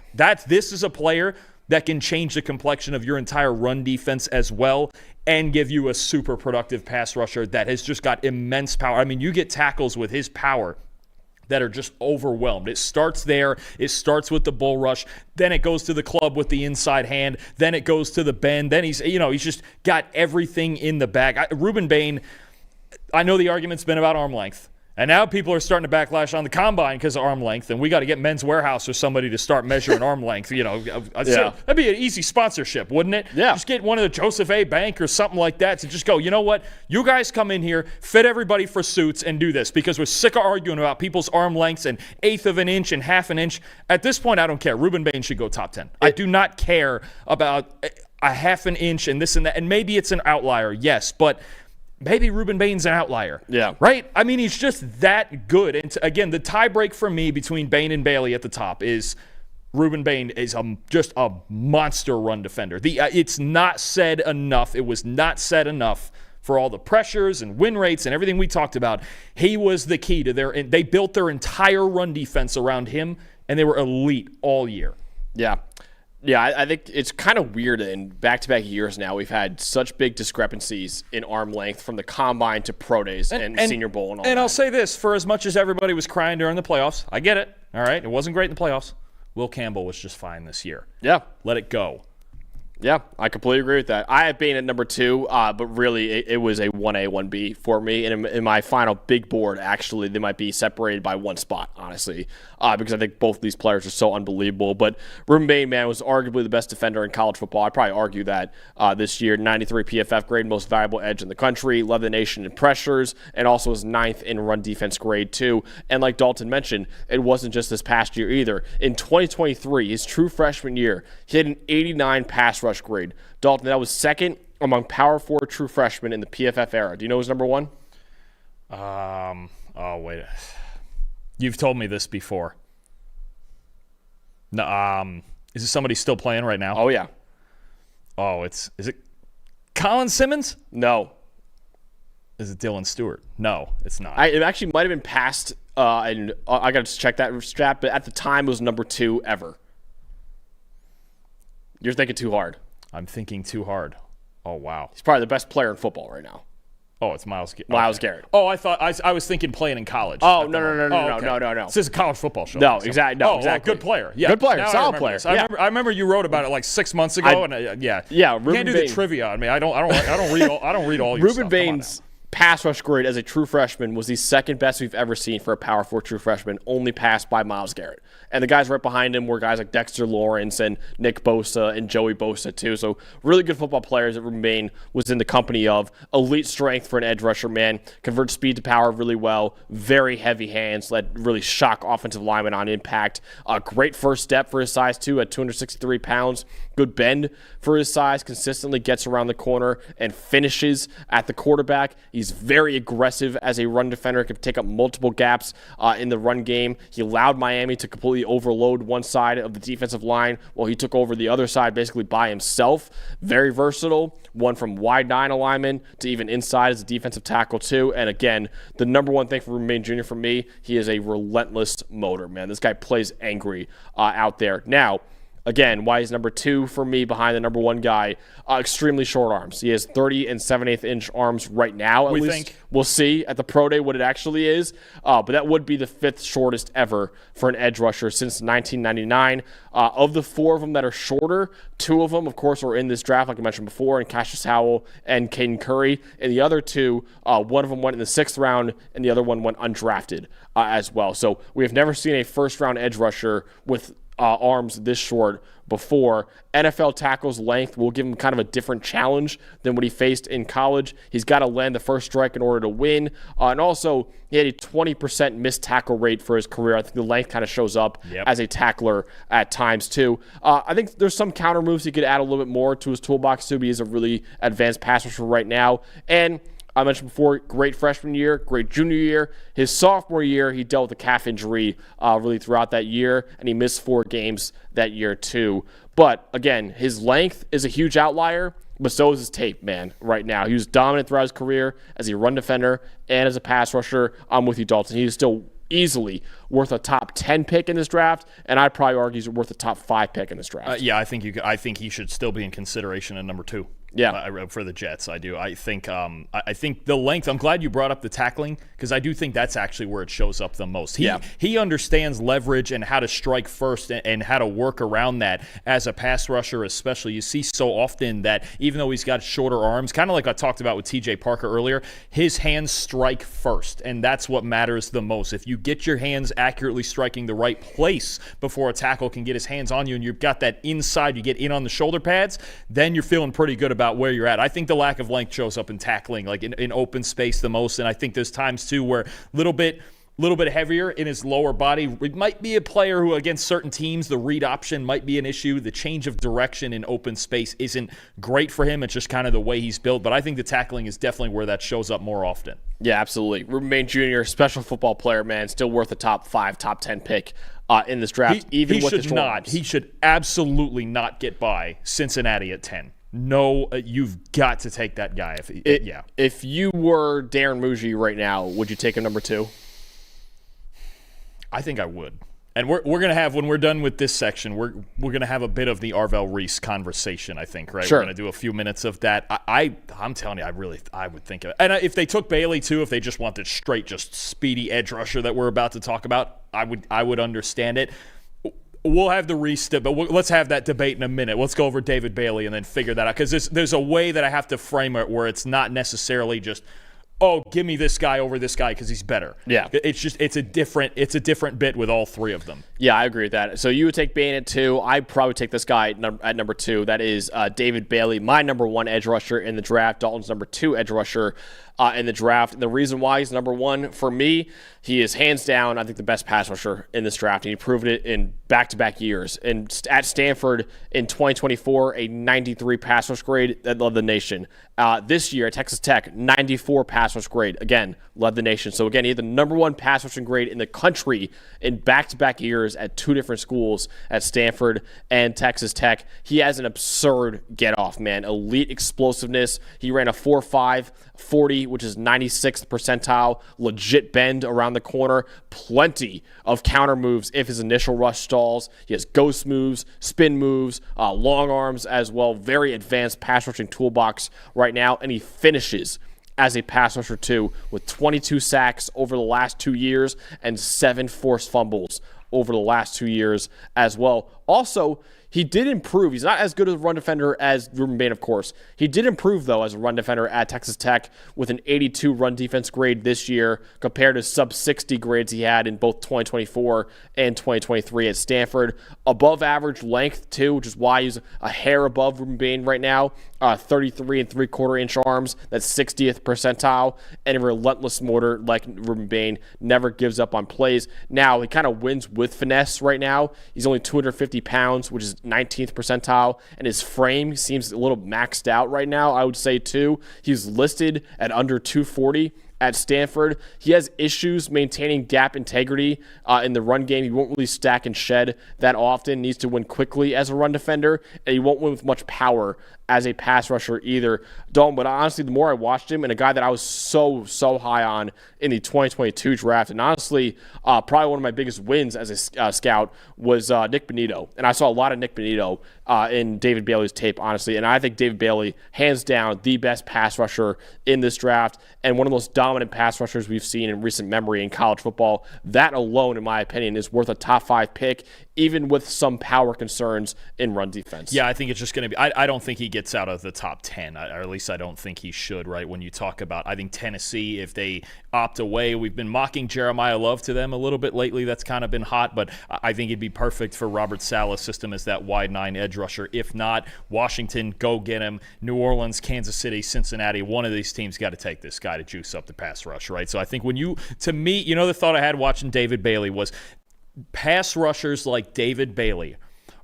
This is a player that can change the complexion of your entire run defense as well and give you a super productive pass rusher that has just got immense power. I mean, you get tackles with his power that are just overwhelmed. It starts there. It starts with the bull rush. Then it goes to the club with the inside hand. Then it goes to the bend. Then he's just got everything in the bag. Ruben Bane, I know the argument's been about arm length. And now people are starting to backlash on the combine because of arm length, and we got to get Men's Warehouse or somebody to start measuring arm length. That'd be an easy sponsorship, wouldn't it? Yeah. Just get one of the Joseph A. Bank or something like that to just go, you know what? You guys come in here, fit everybody for suits, and do this because we're sick of arguing about people's arm lengths and eighth of an inch and half an inch. At this point, I don't care. Ruben Bane should go top 10. I do not care about a half an inch and this and that. And maybe it's an outlier, yes, but maybe Ruben Bane's an outlier. Yeah. Right? I mean, he's just that good. And again, the tiebreak for me between Bane and Bailey at the top is Ruben Bane is just a monster run defender. It's not said enough. It was not said enough for all the pressures and win rates and everything we talked about. He was the key to they built their entire run defense around him, and they were elite all year. Yeah. Yeah, I think it's kind of weird in back-to-back years now. We've had such big discrepancies in arm length from the combine to pro days and Senior Bowl and all that. And I'll say this, for as much as everybody was crying during the playoffs, I get it, all right? It wasn't great in the playoffs. Will Campbell was just fine this year. Yeah. Let it go. Yeah, I completely agree with that. I have Bane at number 2, but really it was a 1A, 1B for me. And in my final big board, actually, they might be separated by one spot, honestly, because I think both of these players are so unbelievable. But Ruben Bane, man, was arguably the best defender in college football. I'd probably argue that this year. 93 PFF grade, most valuable edge in the country, led the nation in pressures, and also was 9th in run defense grade, too. And like Dalton mentioned, it wasn't just this past year either. In 2023, his true freshman year, he had an 89 pass rush grade. Dalton, that was second among Power 4 true freshmen in the PFF era. Do you know who's number 1? Oh, wait. You've told me this before. No, is it somebody still playing right now? Oh, yeah. Oh, is it Colin Simmons? No. Is it Dylan Stewart? No, it's not. It actually might have been passed, and I got to check that stat, but at the time it was number 2 ever. You're thinking too hard. I'm thinking too hard. Oh, wow. He's probably the best player in football right now. Oh, it's Myles Garrett. Myles Garrett. Oh, I thought I was thinking playing in college. Oh, no. This is a college football show. No, exactly. No, exactly. Good player. Yeah, good player. Solid player. I remember you wrote about it like 6 months ago, Yeah. You Ruben can't do Bane. the trivia on me. I don't read all your Ruben stuff. Bane's pass rush grade as a true freshman was the second best we've ever seen for a Power 4 true freshman, only passed by Myles Garrett. And the guys right behind him were guys like Dexter Lawrence and Nick Bosa and Joey Bosa, too. So really good football players that Ruben Bane was in the company of. Elite strength for an edge rusher, man. Converts speed to power really well. Very heavy hands. Let really shock offensive linemen on impact. Great first step for his size, too, at 263 pounds. Good bend for his size. Consistently gets around the corner and finishes at the quarterback. He's very aggressive as a run defender. Can take up multiple gaps in the run game. He allowed Miami to completely overload one side of the defensive line while he took over the other side basically by himself. Very versatile. One from wide 9 alignment to even inside as a defensive tackle too. And again, the number one thing for Ruben Bane Jr. for me, he is a relentless motor, man. This guy plays angry out there. Now, again, why he's number 2 for me behind the number 1 guy. Extremely short arms. He has 30 and 7/8 inch arms right now. At least we'll see at the pro day what it actually is. But that would be the 5th shortest ever for an edge rusher since 1999. Of the 4 of them that are shorter, 2 of them, of course, are in this draft, like I mentioned before, and Cashius Howell and Caden Curry. And the other 2, one of them went in the 6th round, and the other one went undrafted as well. So we have never seen a first-round edge rusher with arms this short before. NFL tackles length will give him kind of a different challenge than what he faced in college. He's got to land the first strike in order to win. And also, he had a 20% missed tackle rate for his career. I think the length kind of shows up as a tackler at times, too. I think there's some counter moves he could add a little bit more to his toolbox, too. But he's a really advanced pass rusher right now. And I mentioned before, great freshman year, great junior year. His sophomore year, he dealt with a calf injury really throughout that year, and he missed 4 games that year too. But again, his length is a huge outlier, but so is his tape, man, right now. He was dominant throughout his career as a run defender and as a pass rusher. I'm with you, Dalton. He's still easily worth a top 10 pick in this draft, and I'd probably argue he's worth a top 5 pick in this draft. I think he should still be in consideration at number 2. Yeah. For the Jets, I do. I think the length. I'm glad you brought up the tackling because I do think that's actually where it shows up the most. He understands leverage and how to strike first and how to work around that as a pass rusher, especially. You see so often that even though he's got shorter arms, kind of like I talked about with T.J. Parker earlier, his hands strike first, and that's what matters the most. If you get your hands accurately striking the right place before a tackle can get his hands on you, and you've got that inside, you get in on the shoulder pads, then you're feeling pretty good about where you're at. I think the lack of length shows up in tackling, like in open space the most, and I think there's times too where a little bit heavier in his lower body. It might be a player who, against certain teams, the read option might be an issue. The change of direction in open space isn't great for him. It's just kind of the way he's built, but I think the tackling is definitely where that shows up more often. Yeah, absolutely. Ruben Bane Jr., special football player, man, still worth a top 5, top 10 pick in this draft. He should absolutely not get by Cincinnati at 10. No, you've got to take that guy. If you were Darren Muji right now, would you take him number 2? I think I would. And we're going to have, when we're done with this section, we're going to have a bit of the Arval Reese conversation, I think, right? Sure. We're going to do a few minutes of that. I'm telling you, I would think of it. And if they took Bailey, too, if they just wanted straight, just speedy edge rusher that we're about to talk about, I would understand it. We'll have the Reese, but let's have that debate in a minute. Let's go over David Bailey and then figure that out. Because there's a way that I have to frame it where it's not necessarily just, oh, give me this guy over this guy because he's better. Yeah. It's a different bit with all three of them. Yeah, I agree with that. So you would take Bane at 2. I'd probably take this guy at number 2. That is David Bailey, my number 1 edge rusher in the draft. Dalton's number 2 edge rusher in the draft. And the reason why he's number 1 for me, he is hands down, I think, the best pass rusher in this draft. And he proved it in back-to-back years. And at Stanford in 2024, a 93 pass rush grade that led the nation. This year at Texas Tech, 94 pass rush grade. Again, led the nation. So again, he had the number 1 pass rushing grade in the country in back-to-back years at 2 different schools at Stanford and Texas Tech. He has an absurd get-off, man. Elite explosiveness. He ran a 4.5 40, which is 96th percentile. Legit bend around the corner. Plenty of counter moves if his initial rush stalls. He has ghost moves, spin moves, long arms as well. Very advanced pass rushing toolbox right now, and he finishes as a pass rusher too, with 22 sacks over the last 2 years and 7 forced fumbles over the last 2 years as well. Also, he did improve. He's not as good as a run defender as Ruben Bane, of course. He did improve, though, as a run defender at Texas Tech with an 82 run defense grade this year compared to sub-60 grades he had in both 2024 and 2023 at Stanford. Above average length, too, which is why he's a hair above Ruben Bane right now. 33 and 3/4 inch arms, that's 60th percentile, and a relentless motor like Ruben Bane, never gives up on plays. Now, he kind of wins with finesse right now. He's only 250 pounds, which is 19th percentile, and his frame seems a little maxed out right now, I would say, too. He's listed at under 240 at Stanford. He has issues maintaining gap integrity in the run game. He won't really stack and shed that often. Needs to win quickly as a run defender, and he won't win with much power as a pass rusher either. Dalton, but honestly, the more I watched him, and a guy that I was so high on in the 2022 draft, and honestly, probably one of my biggest wins as a scout was Nick Bonito. And I saw a lot of Nick Bonito in David Bailey's tape, honestly. And I think David Bailey, hands down, the best pass rusher in this draft, and one of the most dominant pass rushers we've seen in recent memory in college football. That alone, in my opinion, is worth a top 5 pick, even with some power concerns in run defense. Yeah, I think it's just going to be, I don't think he gets out of the top 10, or at least I don't think he should, right? When you talk about, I think Tennessee, if they opt away, we've been mocking Jeremiah Love to them a little bit lately. That's kind of been hot, but I think it'd be perfect for Robert Saleh's system as that wide 9 edge rusher. If not, Washington, go get him. New Orleans, Kansas City, Cincinnati, one of these teams got to take this guy to juice up the pass rush, right? So I think to me, the thought I had watching David Bailey was pass rushers like David Bailey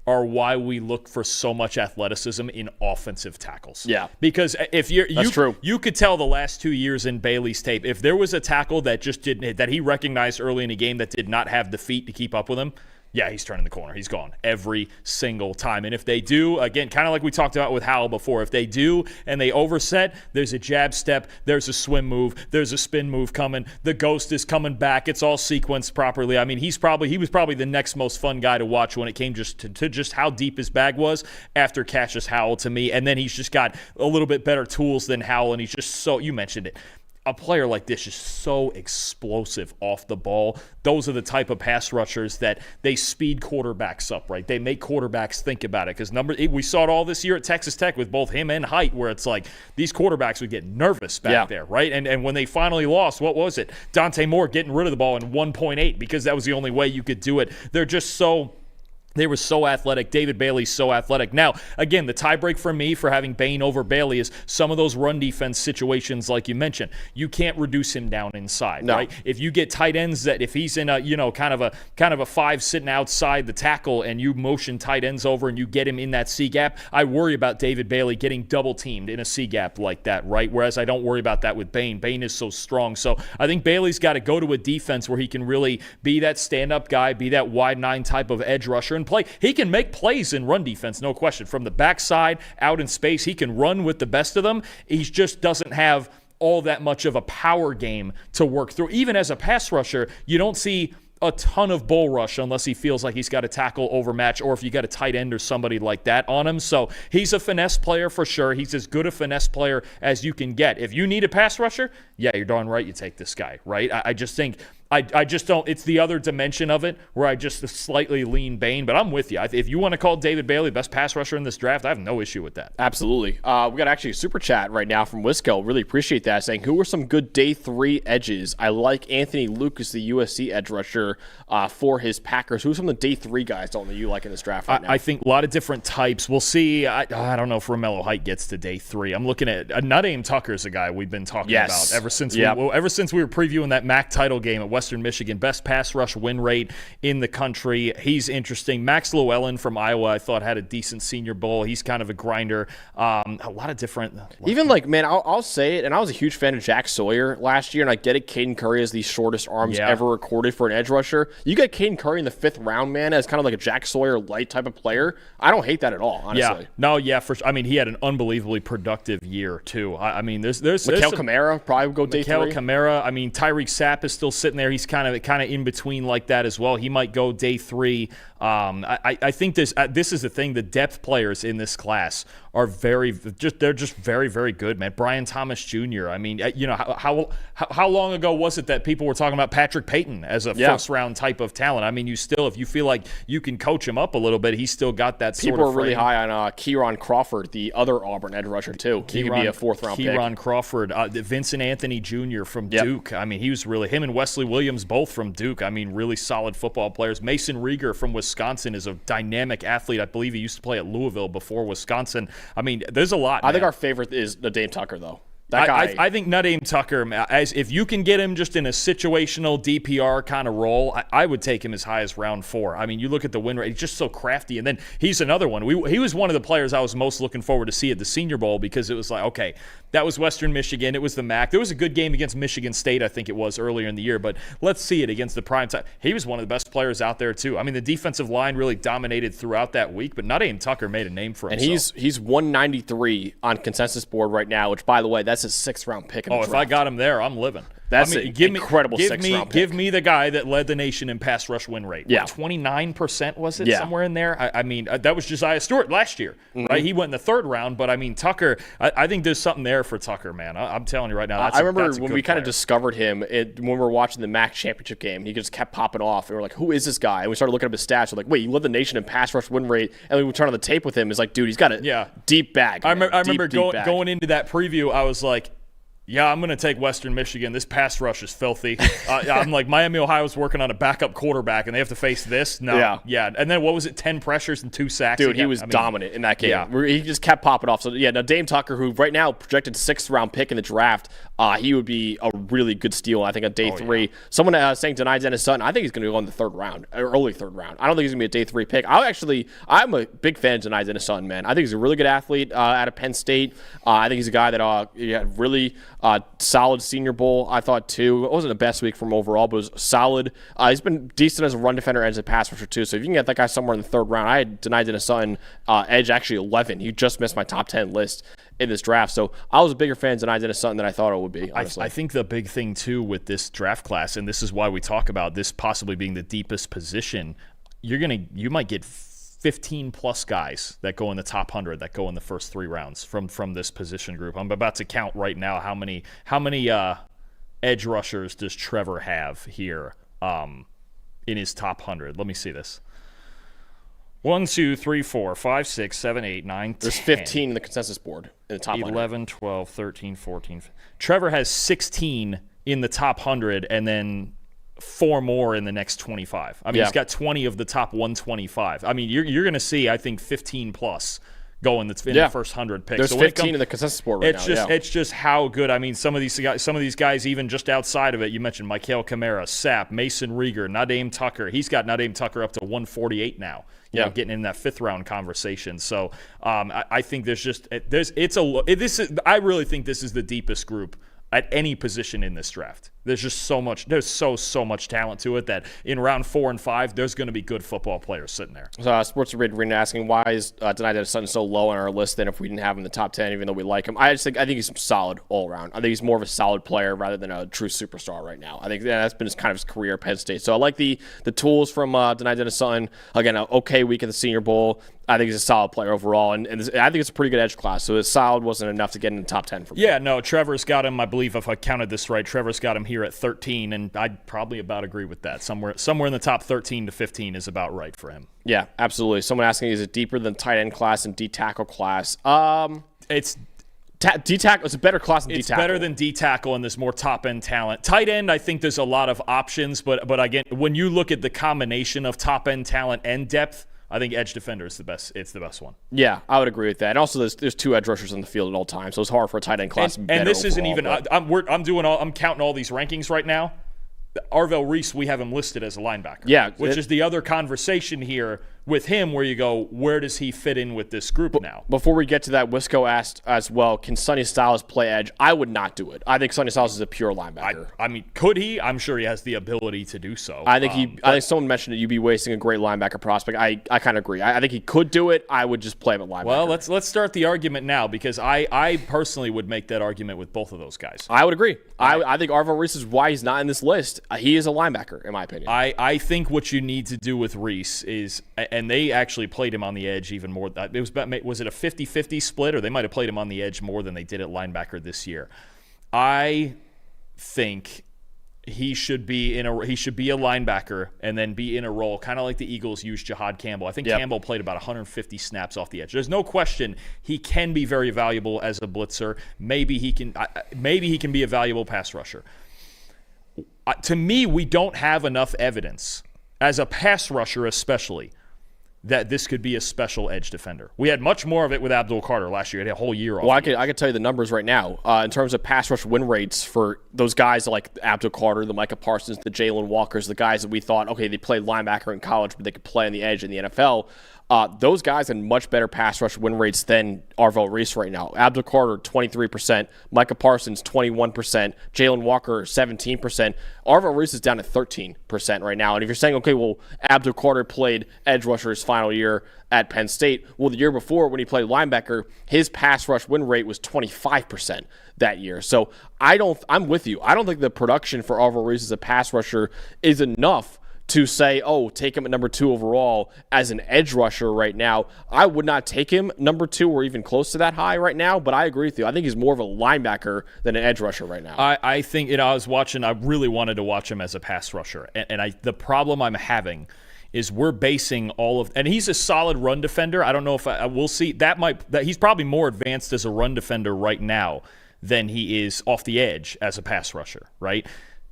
are why we look for so much athleticism in offensive tackles. Yeah. Because if true. You could tell the last 2 years in Bailey's tape, if there was a tackle that he recognized early in the game that did not have the feet to keep up with him, Yeah, he's turning the corner. He's gone every single time. And if they do, again, kind of like we talked about with Howell before, if they do and they overset, there's a jab step, there's a swim move, there's a spin move coming. The ghost is coming back. It's all sequenced properly. I mean, he was probably the next most fun guy to watch when it came just to just how deep his bag was after Cashius Howell to me. And then he's just got a little bit better tools than Howell, and he's just so, you mentioned it, a player like this is so explosive off the ball. Those are the type of pass rushers that they speed quarterbacks up, right? They make quarterbacks think about it because we saw it all this year at Texas Tech with both him and Height, where it's like these quarterbacks would get nervous back there, right? And when they finally lost, what was it? Dante Moore getting rid of the ball in 1.8 because that was the only way you could do it. They were so athletic. David Bailey's so athletic. Now, again, the tiebreak for me for having Bane over Bailey is some of those run defense situations like you mentioned. You can't reduce him down inside, right? If you get tight ends that if he's in a, kind of a 5 sitting outside the tackle and you motion tight ends over and you get him in that C gap, I worry about David Bailey getting double teamed in a C gap like that, right? Whereas I don't worry about that with Bane. Bane is so strong. So I think Bailey's got to go to a defense where he can really be that stand-up guy, be that wide 9 type of edge rusher and play. He can make plays in run defense, no question. From the backside, out in space, he can run with the best of them. He just doesn't have all that much of a power game to work through. Even as a pass rusher, you don't see a ton of bull rush unless he feels like he's got a tackle overmatch or if you got a tight end or somebody like that on him. So he's a finesse player for sure. He's as good a finesse player as you can get. If you need a pass rusher, yeah, you're darn right you take this guy, right? I just think I just don't. It's the other dimension of it where I just slightly lean Bane, but I'm with you. If you want to call David Bailey the best pass rusher in this draft, I have no issue with that. Absolutely. We got actually a super chat right now from Wisco. Really appreciate that. Saying, who are some good day 3 edges? I like Anthony Lucas, the USC edge rusher, for his Packers. Who are some of the day 3 guys, Dalton, that you like in this draft right now? I think a lot of different types. We'll see. I don't know if Romello Height gets to day 3. I'm looking at Nadeem Tucker's a guy we've been talking about ever since we were previewing that MAC title game at Western Michigan. Best pass rush win rate in the country. He's interesting. Max Llewellyn from Iowa, I thought, had a decent Senior Bowl. He's kind of a grinder. A lot of different. Even like, man, I'll say it, and I was a huge fan of Jack Sawyer last year, and I get it. Caden Curry has the shortest arms ever recorded for an edge rusher. You get Caden Curry in the 5th round, man, as kind of like a Jack Sawyer light type of player. I don't hate that at all, honestly. For sure. I mean, he had an unbelievably productive year too. I mean, there's Mikael Kamara probably would go day 3. Mikael Kamara. I mean, Tyreek Sapp is still sitting there. He's kind of in between like that as well. He might go day 3. I think this is the thing. The depth players in this class are very good, man. Brian Thomas Jr. I mean, how long ago was it that people were talking about Patrick Payton as a first round type of talent? I mean, if you feel like you can coach him up a little bit, he's still got that sort of People are really high on Kieran Crawford, the other Auburn edge rusher too. He could be a 4th round pick. Kieran Crawford, Vincent Anthony Jr. from Duke. I mean, he was really, him and Wesley Williams both from Duke. I mean, really solid football players. Mason Rieger from Wisconsin is a dynamic athlete. I believe he used to play at Louisville before Wisconsin. I mean, there's a lot. I think our favorite is Nadeem Tucker, though. I think Nadeem Tucker, if you can get him just in a situational DPR kind of role, I would take him as high as round 4. I mean, you look at the win rate; he's just so crafty. And then he's another one. He was one of the players I was most looking forward to see at the Senior Bowl because it was like, okay, that was Western Michigan, it was the MAC. There was a good game against Michigan State, I think it was earlier in the year, but let's see it against the prime time. He was one of the best players out there too. I mean, the defensive line really dominated throughout that week, but Nadeem Tucker made a name for himself. And he's 193 on consensus board right now, which, by the way, that's his 6th round pick. If I got him there, I'm living. That's an incredible 6th round pick. Give me the guy that led the nation in pass rush win rate. Yeah. 29% was it, somewhere in there? I mean, that was Josiah Stewart last year, right? He went in the 3rd round, but I mean, Tucker, I think there's something there for Tucker, man. I'm telling you right now. I remember when we kind of discovered him when we were watching the MAC championship game, he just kept popping off. And we're like, who is this guy? And we started looking up his stats. We're like, wait, you led the nation in pass rush win rate. And we would turn on the tape with him. It's like, dude, he's got a deep bag. I remember going into that preview, I was like, yeah, I'm going to take Western Michigan. This pass rush is filthy. I'm like, Miami, Ohio's working on a backup quarterback, and they have to face this? No. Yeah. And then what was it, 10 pressures and 2 sacks? Dude, he was dominant in that game. Yeah. He just kept popping off. So, now Dame Tucker, who right now projected 6th round pick in the draft, he would be a really good steal, I think, on day 3. Yeah. Someone saying deny Dennis Sutton, I think he's going to go in the 3rd round, or early 3rd round. I don't think he's going to be a day 3 pick. I'm a big fan of deny Dennis Sutton, man. I think he's a really good athlete out of Penn State. I think he's a guy that really Solid Senior Bowl, I thought, too. It wasn't the best week from overall, but it was solid. He's been decent as a run defender and as a pass rusher, too. So if you can get that guy somewhere in the third round, I had denied Dennis Sutton, edge actually 11. He just missed my top 10 list in this draft. So I was a bigger fan of denied Dennis Sutton than I thought it would be, honestly. I think the big thing, too, with this draft class, and this is why we talk about this possibly being the deepest position, you might get 15-plus guys that go in the top 100 that go in the first 3 rounds from this position group. I'm about to count right now how many edge rushers does Trevor have here in his top 100. Let me see this. 1, 2, 3, 4, 5, 6, 7, 8, 9, 10. There's 15 in the consensus board in the top 100. 11, 12, 13, 14. Trevor has 16 in the top 100 and then 4 more in the next 25. I mean, he's got 20 of the top 125. I mean, you're going to see, I think, 15 plus go in the first 100 picks. There's so 15 in the consensus board right now. It's just how good. I mean, some of these guys, even just outside of it, you mentioned Michael Kamara, Sapp, Mason Rieger, Nadeem Tucker. He's got Nadeem Tucker up to 148 now. You know, getting in that 5th round conversation. So I think I really think this is the deepest group at any position in this draft. There's just so much talent to it that in round 4 and 5, there's going to be good football players sitting there. So Sports Arena asking, why is denied Dennis Sutton so low on our list than if we didn't have him in the top 10, even though we like him? I think he's solid all around. I think he's more of a solid player rather than a true superstar right now. I think that's been his career at Penn State. So I like the tools from denied Dennis Sutton. Again, an okay week at the Senior Bowl. I think he's a solid player overall, and I think it's a pretty good edge class. So his solid wasn't enough to get in the top 10 for me. Yeah, no, Trevor's got him, I believe, if I counted this right, Trevor's got him here at 13, and I'd probably about agree with that. Somewhere in the top 13 to 15 is about right for him. Yeah, absolutely. Someone asking, is it deeper than tight end class and D-tackle class? It's D-tackle. It's a better class than D-tackle. It's better than D-tackle, and there's more top-end talent. Tight end, I think there's a lot of options, but again, when you look at the combination of top-end talent and depth, I think edge defender is the best. It's the best one. Yeah, I would agree with that. And also, there's 2 edge rushers on the field at all times, so it's hard for a tight end class to be better. And this overall, isn't even. I'm counting all these rankings right now. Arval Reese, we have him listed as a linebacker. Yeah, which is the other conversation here with him, where you go, where does he fit in with this group now? Before we get to that, Wisco asked as well, can Sonny Styles play edge? I would not do it. I think Sonny Styles is a pure linebacker. I mean, could he? I'm sure he has the ability to do so. I think I think someone mentioned that you'd be wasting a great linebacker prospect. I kind of agree. I think he could do it. I would just play him at linebacker. Well, let's start the argument now, because I personally would make that argument with both of those guys. I would agree. I think Arval Reese is why he's not in this list. He is a linebacker, in my opinion. I think what you need to do with Reese is, and they actually played him on the edge even more. Was it a 50-50 split, or they might have played him on the edge more than they did at linebacker this year? I think he should be a linebacker and then be in a role kind of like the Eagles used Jahad Campbell. I think Campbell played about 150 snaps off the edge. There's no question he can be very valuable as a blitzer. Maybe he can be a valuable pass rusher. To me, we don't have enough evidence as a pass rusher, especially, that this could be a special edge defender. We had much more of it with Abdul Carter last year. He had a whole year off. Well, I could tell you the numbers right now. In terms of pass rush win rates for those guys like Abdul Carter, the Micah Parsons, the Jalen Walkers, the guys that we thought, okay, they played linebacker in college, but they could play on the edge in the NFL. Those guys had much better pass rush win rates than Arval Reese right now. Abdul Carter, 23%. Micah Parsons, 21%. Jalen Walker, 17%. Arval Reese is down to 13% right now. And if you're saying, okay, well, Abdul Carter played edge rusher his final year at Penn State. Well, the year before, when he played linebacker, his pass rush win rate was 25% that year. So I'm with you. I don't think the production for Arval Reese as a pass rusher is enough to say, oh, take him at number 2 overall as an edge rusher right now. I would not take him number 2 or even close to that high right now, but I agree with you. I think he's more of a linebacker than an edge rusher right now. I think, I really wanted to watch him as a pass rusher. And the problem I'm having is we're basing and he's a solid run defender. I don't know if we'll see. That he's probably more advanced as a run defender right now than he is off the edge as a pass rusher, right?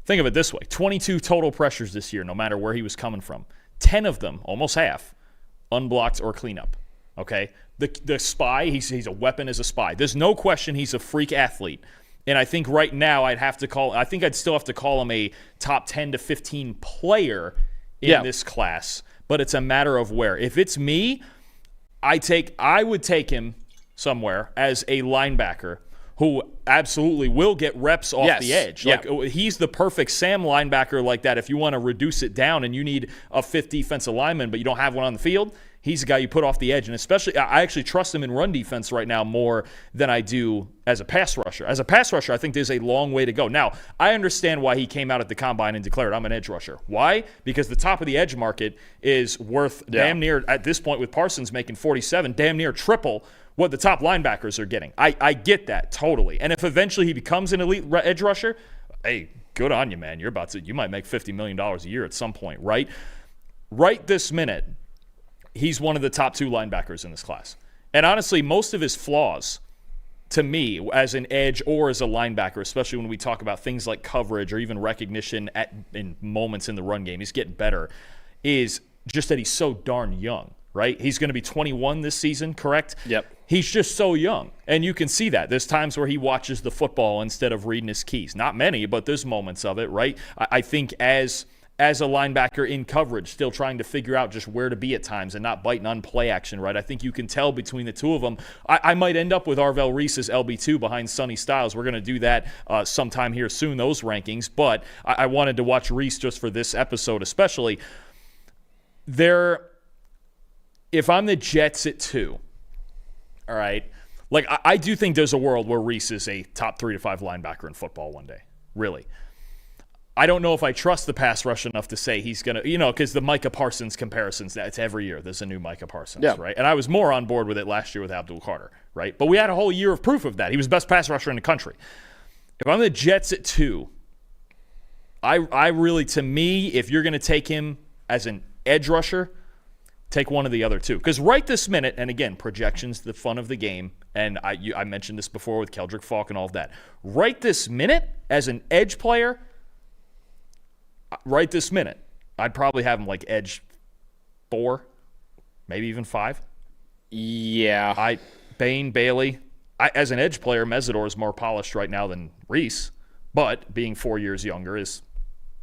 Think of it this way. 22 total pressures this year, no matter where he was coming from. 10 of them, almost half, unblocked or cleanup. Okay? The spy, he's a weapon as a spy. There's no question he's a freak athlete. And I think right now I'd still have to call him a top 10 to 15 player in this class. But it's a matter of where. If it's me, I would take him somewhere as a linebacker who absolutely will get reps off the edge. Yeah. Like, he's the perfect Sam linebacker like that. If you want to reduce it down and you need a fifth defensive lineman, but you don't have one on the field, he's the guy you put off the edge. And especially, I actually trust him in run defense right now more than I do as a pass rusher. As a pass rusher, I think there's a long way to go. Now, I understand why he came out at the combine and declared, I'm an edge rusher. Why? Because the top of the edge market is worth damn near, at this point with Parsons making 47, damn near triple what the top linebackers are getting. I get that totally. And if eventually he becomes an elite edge rusher, hey, good on you, man. You might make $50 million a year at some point, right? Right this minute, he's one of the top 2 linebackers in this class. And honestly, most of his flaws, to me, as an edge or as a linebacker, especially when we talk about things like coverage or even recognition in moments in the run game, he's getting better, is just that he's so darn young, right? He's going to be 21 this season, correct? Yep. He's just so young, and you can see that. There's times where he watches the football instead of reading his keys. Not many, but there's moments of it, right? I think as a linebacker in coverage, still trying to figure out just where to be at times and not biting on play action, right? I think you can tell between the two of them. I might end up with Arval Reese as LB2 behind Sonny Styles. We're going to do that sometime here soon, those rankings, but I wanted to watch Reese just for this episode especially. If I'm the Jets at 2, all right, like I do think there's a world where Reese is a top 3 to 5 linebacker in football one day, really. I don't know if I trust the pass rush enough to say he's going to, because the Micah Parsons comparisons, it's every year there's a new Micah Parsons, right? And I was more on board with it last year with Abdul Carter, right? But we had a whole year of proof of that. He was best pass rusher in the country. If I'm the Jets at 2, I really, to me, if you're going to take him as an edge rusher, take one of the other 2. Because right this minute, and again, projections, the fun of the game, and I mentioned this before with Keldrick Faulk and all of that. Right this minute, as an edge player, right this minute, I'd probably have him like edge 4, maybe even 5. Yeah. Bane, Bailey. As an edge player, Mesidor is more polished right now than Reese, but being 4 years younger is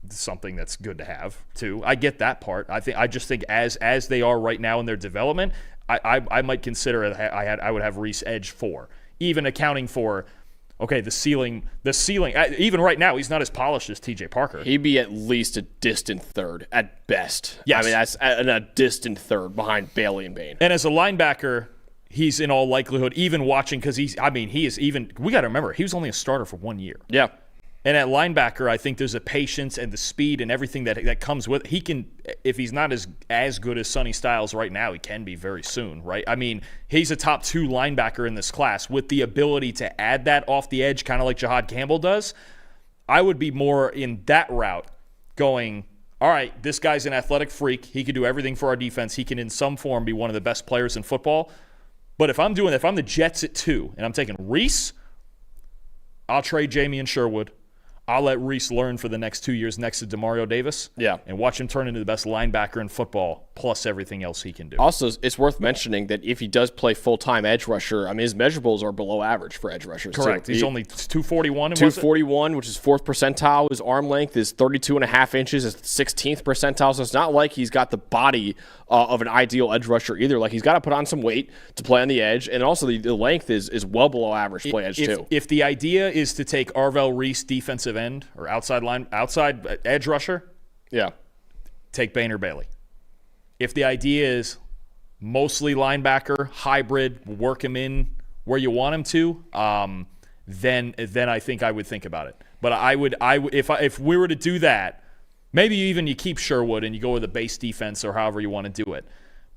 something that's good to have too. I get that part. I just think as they are right now in their development, I might consider it. I would have Reese edge 4, even accounting for the ceiling. Even right now, he's not as polished as TJ Parker. He'd be at least a distant 3rd at best. Yes. I mean, that's a distant 3rd behind Bailey and Bane. And as a linebacker, he's in all likelihood we got to remember, he was only a starter for 1 year. Yeah. And at linebacker, I think there's a patience and the speed and everything that comes with it. He can, if he's not as good as Sonny Styles right now, he can be very soon, right? I mean, he's a top 2 linebacker in this class with the ability to add that off the edge, kind of like Jahad Campbell does. I would be more in that route going, all right, this guy's an athletic freak. He can do everything for our defense. He can, in some form, be one of the best players in football. But if I'm the Jets at 2 and I'm taking Reese, I'll trade Jamie and Sherwood. I'll let Reese learn for the next 2 years next to Demario Davis. Yeah. And watch him turn into the best linebacker in football, plus everything else he can do. Also, it's worth mentioning that if he does play full-time edge rusher, I mean, his measurables are below average for edge rushers. Correct. Too. He's only 241. 241, which is 4th percentile. His arm length is 32.5 inches. It's 16th percentile. So it's not like he's got the body of an ideal edge rusher either. Like, he's got to put on some weight to play on the edge. And also, the length is well below average to play edge, too. If the idea is to take Arval Reese defensive end or outside edge rusher, take Bane or Bailey. If the idea is mostly linebacker, hybrid, work him in where you want him to, then I think I would think about it. But if we were to do that, maybe you keep Sherwood and you go with a base defense or however you want to do it.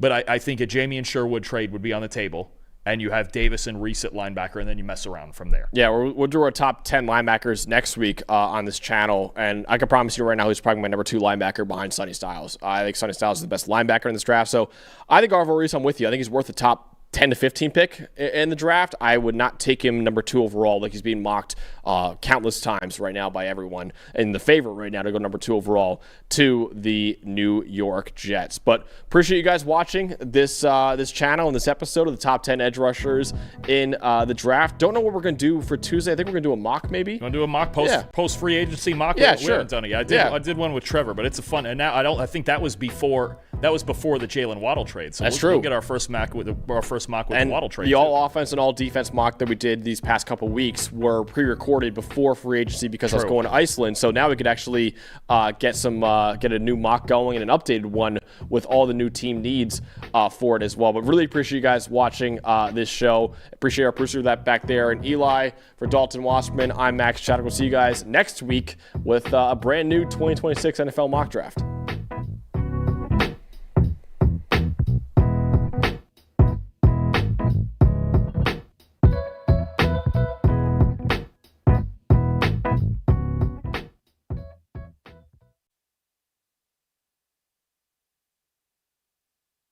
But I think a Jamie and Sherwood trade would be on the table. And you have Davis and Reese at linebacker, and then you mess around from there. Yeah, we'll do our top 10 linebackers next week on this channel. And I can promise you right now he's probably my number 2 linebacker behind Sonny Styles. I think Sonny Styles is the best linebacker in this draft. So I think Arval Reese, I'm with you. I think he's worth the top 10 to 15 pick in the draft. I would not take him number 2 overall. Like, he's being mocked countless times right now by everyone. And the favorite right now to go number 2 overall to the New York Jets. But appreciate you guys watching this channel and this episode of the top 10 edge rushers in the draft. Don't know what we're going to do for Tuesday. I think we're going to do a mock maybe. You want to do a mock post free agency mock? Yeah, we sure. haven't done it yet. I did one with Trevor, but it's a fun. And now I think that was before That was before the Jalen Waddle trade. So That's true. We'll get our first mock with the Waddle trade. The all offense and all defense mock that we did these past couple weeks were pre-recorded before free agency because I was going to Iceland. So now we could actually get a new mock going and an updated one with all the new team needs for it as well. But really appreciate you guys watching this show. Appreciate our producer that back there, and Eli. For Dalton, Wasserman, I'm Max Chadwick. We'll see you guys next week with a brand new 2026 NFL mock draft.